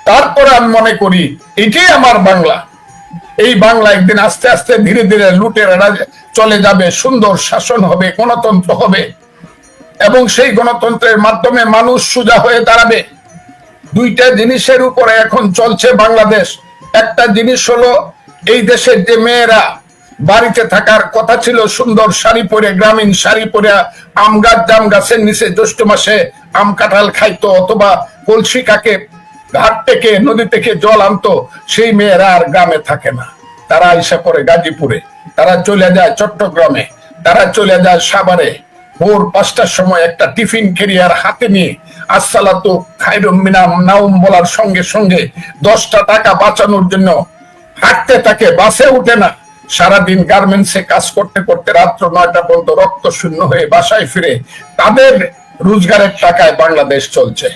তারপরে আমি মনে করি এটাই আমার বাংলা। এই বাংলা একদিন আস্তে আস্তে ধীরে ধীরে লুটেরা চলে যাবে, সুন্দর শাসন হবে, গণতন্ত্র হবে, এবং সেই গণতন্ত্রের মাধ্যমে মানুষ সোজা হয়ে দাঁড়াবে। দুইটা জিনিসের উপরে এখন চলছে বাংলাদেশ। একটা জিনিস হলো এই দেশের যে মেয়েরা বাড়িতে থাকার কথা ছিল সুন্দর শাড়ি পরে, গ্রামীণ শাড়ি পরে আম গাছ জাম গাছের নিচে জ্যৈষ্ঠ মাসে আম কাঁঠাল খাইতো, অথবা কলসি কাকে ঘাট থেকে নদী থেকে জল আনতো, সেই মেয়েরা আর গ্রামে থাকে না। তারা এসে পড়ে গাজীপুরে, তারা চলে যায় চট্টগ্রামে, তারা চলে যায় সাভারে। ভোর 5টার সময় একটা টিফিন ক্যারিয়ার হাতে নিয়ে আসসালাতু খায়রুম মিনান নাওম বলার সঙ্গে সঙ্গে 10টা টাকা বাঁচানোর জন্য হাঁটতে থাকে, বাসে উঠে না। সারাদিন গার্মেন্টসে কাজ করতে করতে রাত্র 9টা পর্যন্ত রক্ত শূন্য হয়ে বাসায় ফিরে তাদের রোজগারের টাকায় বাংলাদেশ চলছে।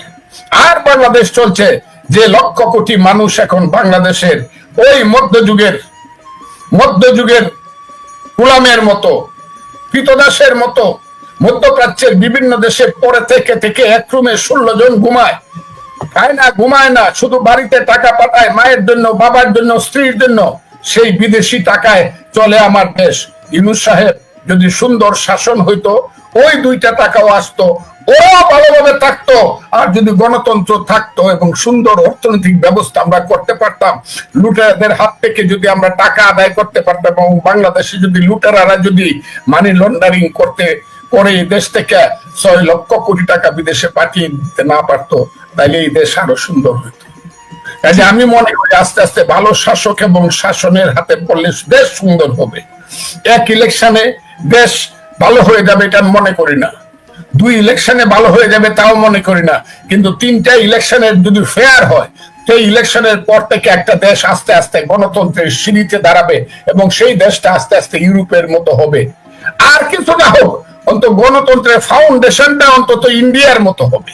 আর বাংলাদেশ চলছে যে লক্ষ কোটি মানুষ এখন বাংলাদেশের ওই মধ্যযুগের গোলামের মতো, কৃতদাসের মতো মধ্যপ্রাচ্যের বিভিন্ন দেশে পরে থেকে থেকে এক রুমে 16 জন ঘুমায়, খায় না, ঘুমায় না, শুধু বাড়িতে টাকা পাঠায় মায়ের জন্য, বাবার জন্য, স্ত্রীর জন্য। সেই বিদেশি টাকায় চলে আমার দেশ। ইউনূস সাহেব, যদি সুন্দর শাসন হইতো ওই 2টা টাকাও আসতো, ও ভালোভাবে থাকতো। আর যদি গণতন্ত্র থাকতো এবং সুন্দর অর্থনৈতিক ব্যবস্থা আমরা করতে পারতাম, লুটেরাদের হাত থেকে যদি আমরা টাকা আদায় করতে পারতাম, এবং বাংলাদেশে যদি লুটেরারা যদি মানি লন্ডারিং করে দেশ থেকে 6 লক্ষ কোটি টাকা বিদেশে পাঠিয়ে দিতে না পারতো, তাহলে এই দেশ আরো সুন্দর হইতো। কাজে আমি মনে করি আস্তে আস্তে ভালো শাসক এবং শাসনের হাতে পড়লে দেশ সুন্দর হবে। এক ইলেকশনে দেশ ভালো হয়ে যাবে এটা মনে করি না, 2 ইলেকশনে ভালো হয়ে যাবে তাও মনে করি না, কিন্তু 3টা ইলেকশনের যদি ফেয়ার হয়, সেই ইলেকশনের পর থেকে একটা দেশ আস্তে আস্তে গণতন্ত্রের সিঁড়িতে দাঁড়াবে, এবং সেই দেশটা আস্তে আস্তে ইউরোপের মতো হবে। আর কিছু না হোক, অন্তত গণতন্ত্রের ফাউন্ডেশনটা অন্তত ইন্ডিয়ার মতো হবে।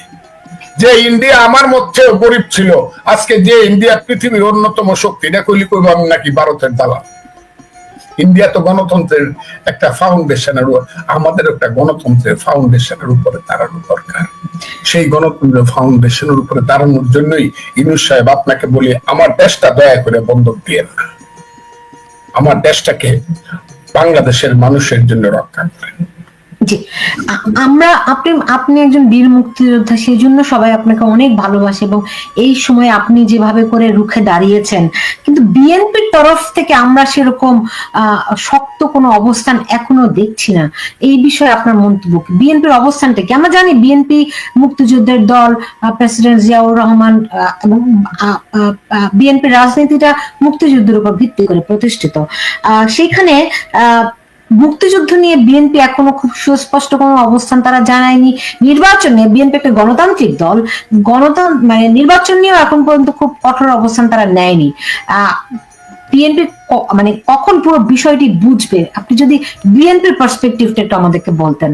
যে ইন্ডিয়া আমার মধ্যে গরিব ছিল, আজকে যে ইন্ডিয়া পৃথিবীর অন্যতম শক্তি, এটা কইলি কইব আমি নাকি ভারতের দালাল। ইন্ডিয়া তো গণতন্ত্রের একটা ফাউন্ডেশনের, আমাদের একটা গণতন্ত্রের ফাউন্ডেশনের উপরে দাঁড়ানো দরকার। সেই গণতন্ত্রের ফাউন্ডেশনের উপরে দাঁড়ানোর জন্যই ইউনূস সাহেব আপনাকে বলি, আমার দেশটা দয়া করে বন্ধক দিয়ে না, আমার দেশটাকে বাংলাদেশের মানুষের জন্য রক্ষা করেন। জি, আপনি একজন বীর মুক্তিযোদ্ধা, সেই জন্য সবাই আপনাকে অনেক ভালোবাসে, এবং এই সময় আপনি যেভাবে করে রুখে দাঁড়িয়েছেন, কিন্তু বিএনপির তরফ থেকে আমরা সেরকম শক্ত কোনো অবস্থান এখনো দেখছি না। এই বিষয়ে আপনার মন্তব্য কি? বিএনপির অবস্থানটা কি? আমরা জানি বিএনপি মুক্তিযুদ্ধের দল, প্রেসিডেন্ট জিয়াউর রহমান, এবং বিএনপির রাজনীতিটা মুক্তিযুদ্ধের উপর ভিত্তি করে প্রতিষ্ঠিত। সেইখানে মুক্তিযুদ্ধ নিয়ে বিএনপি এখনো খুব সুস্পষ্ট কোনো অবস্থান তারা জানায়নি। নির্বাচন নিয়ে বিএনপি একটা গণতান্ত্রিক দল, মানে নির্বাচন নিয়েও এখন পর্যন্ত খুব কঠোর অবস্থান তারা নেয়নি। বিএনপি মানে কখন পুরো বিষয়টি বুঝবে? আপনি যদি বিএনপির পার্সপেক্টিভটা একটু আমাদেরকে বলতেন।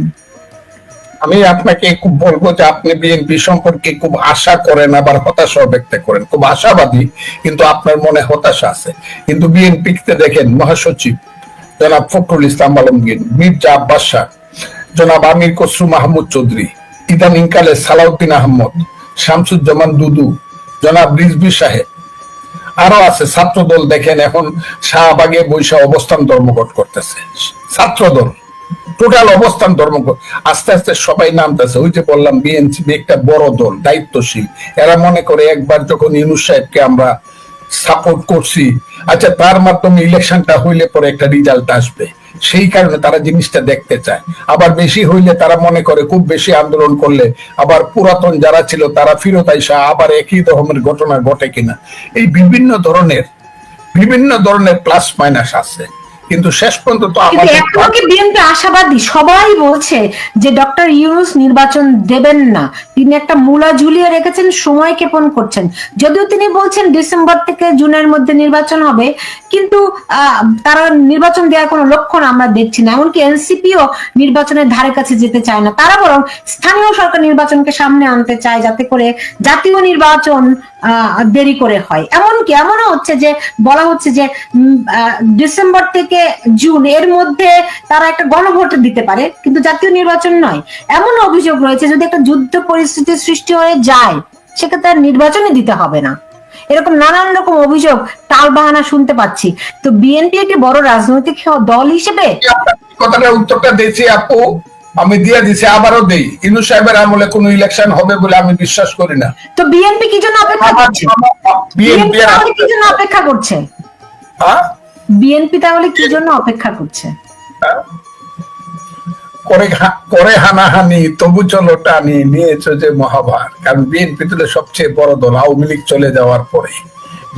আমি আপনাকে খুব বলবো যে আপনি বিএনপি সম্পর্কে খুব আশা করেন, আবার হতাশা ব্যক্ত করেন। খুব আশাবাদী, কিন্তু আপনার মনে হতাশা আছে। কিন্তু বিএনপিতে দেখেন মহাসচিব জনাব ফখরুল ইসলাম আলমগীর, মির্জা আব্বাস শাহ, জনাব আমির খসরু মাহমুদ চৌধুরী, ইদানিংকালে সালাউদ্দিন আহমদ, শামসুজ্জামান দুদু, জনাব রিজভী সাহেব, আরো আছে ছাত্র দল, দেখেন এখন শাহবাগে বৈশা অবস্থান ধর্মঘট করতেছে ছাত্র দল, টোটাল অবস্থান ধর্মঘট। আস্তে আস্তে সবাই নামতেছে। ওই যে বললাম বিএনপি একটা বড় দল, দায়িত্বশীল। এরা মনে করে একবার যখন ইউনূস সাহেবকে আমরা সাপোর্ট করছি, আচ্ছা তার মাধ্যমে ইলেকশনটা হইলে পরে একটা রেজাল্ট আসবে, সেই কারণে তারা জিনিসটা দেখতে চায়। আবার বেশি হইলে তারা মনে করে খুব বেশি আন্দোলন করলে আবার পুরাতন যারা ছিল তারা ফিরত আইসা আবার একই রকমের ঘটনা ঘটে কিনা, এই বিভিন্ন ধরনের প্লাস মাইনাস আছে। কিন্তু শেষ পর্যন্ত তো কিন্তু এখনো কি বিএনপি আশাবাদী? সবাই বলছে যে ডক্টর ইউনূস নির্বাচন দেবেন না, তিনি একটা মূলা ঝুলিয়ে রেখেছেন, সময় ক্ষেপণ করছেন। যদিও তিনি বলছেন ডিসেম্বর থেকে জুনের মধ্যে নির্বাচন হবে, কিন্তু তারা নির্বাচন দেওয়ার কোনো লক্ষণ আমরা দেখছি না। এমনকি এনসিপিও নির্বাচনের ধারে কাছে যেতে চায় না, তারা বরং স্থানীয় সরকার নির্বাচনকে সামনে আনতে চায় যাতে করে জাতীয় নির্বাচন দেরি করে হয়। এমনকি এমনও হচ্ছে যে বলা হচ্ছে যে ডিসেম্বর থেকে জুন এর মধ্যে তারা একটা গণভোট দিতে পারে, কিন্তু জাতীয় নির্বাচন নয়। এমন অভিযোগ রয়েছে যদি একটা যুদ্ধ পরিস্থিতির সৃষ্টি হয়ে যায় সেক্ষেত্রে আর নির্বাচনই দিতে হবে না। এরকম নানান রকম অভিযোগ, টাল বাহানা শুনতে পাচ্ছি। তো বিএনপি একটি বড় রাজনৈতিক দল হিসেবে কথাটা উত্তরটা দিয়েছি আপু, আমি দিয়ে দিছি, আবারও দেই। ইউনূস সাহেবের আমলে কোনো ইলেকশন হবে বলে আমি বিশ্বাস করি না। তো বিএনপি কি জন্য অপেক্ষা করছে? বিএনপি তাহলে কি জন্য অপেক্ষা করছে? বিএনপি তাহলে কি জন্য অপেক্ষা করছে? করে হানাহানি তবু চলো টানি নিয়েছো যে মহাভার। কারণ বিএনপি তো সবচেয়ে বড় দল। আওয়ামী লীগ চলে যাওয়ার পরে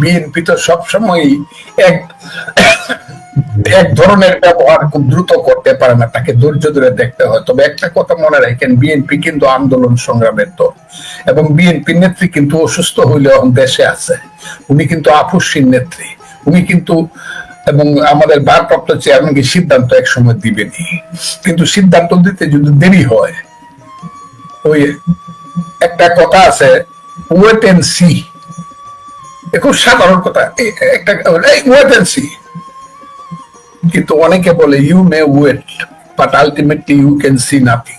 বিএনপি তো সবসময় এক ধরনের ব্যবহার খুব দ্রুত করতে পারে না, তাকে ধৈর্য ধরে দেখতে হয়। তবে একটা কথা মনে রাখেন, বিএনপি কিন্তু আন্দোলন সংগ্রামের দল, এবং বিএনপি নেত্রী কিন্তু অসুস্থ হইলেও দেশে আছে। উনি কিন্তু আপসীর নেত্রী, উনি কিন্তু, এবং আমাদের ভারপ্রাপ্ত চেয়ারম্যানকে সিদ্ধান্ত এক সময় দিবেনি। কিন্তু সিদ্ধান্ত দিতে যদি দেরি হয়, ওই একটা কথা আছে ওয়েট এন্ড সি, খুব সাধারণ কথা, একটা ওয়েট এন্ড সি। কিন্তু অনেকে বলে you may wait but ultimately you can see nothing.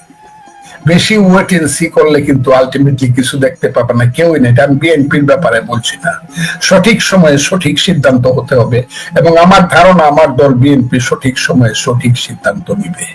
বেশি ওয়েট এন্ড সি করলে কিন্তু আলটিমেটলি কিছু দেখতে পাবে না, কেউই না। এটা আমি বিএনপির ব্যাপারে বলছি না। সঠিক সময়ে সঠিক সিদ্ধান্ত হতে হবে, এবং আমার ধারণা আমার দল বিএনপি সঠিক সময়ে সঠিক সিদ্ধান্ত নিবে।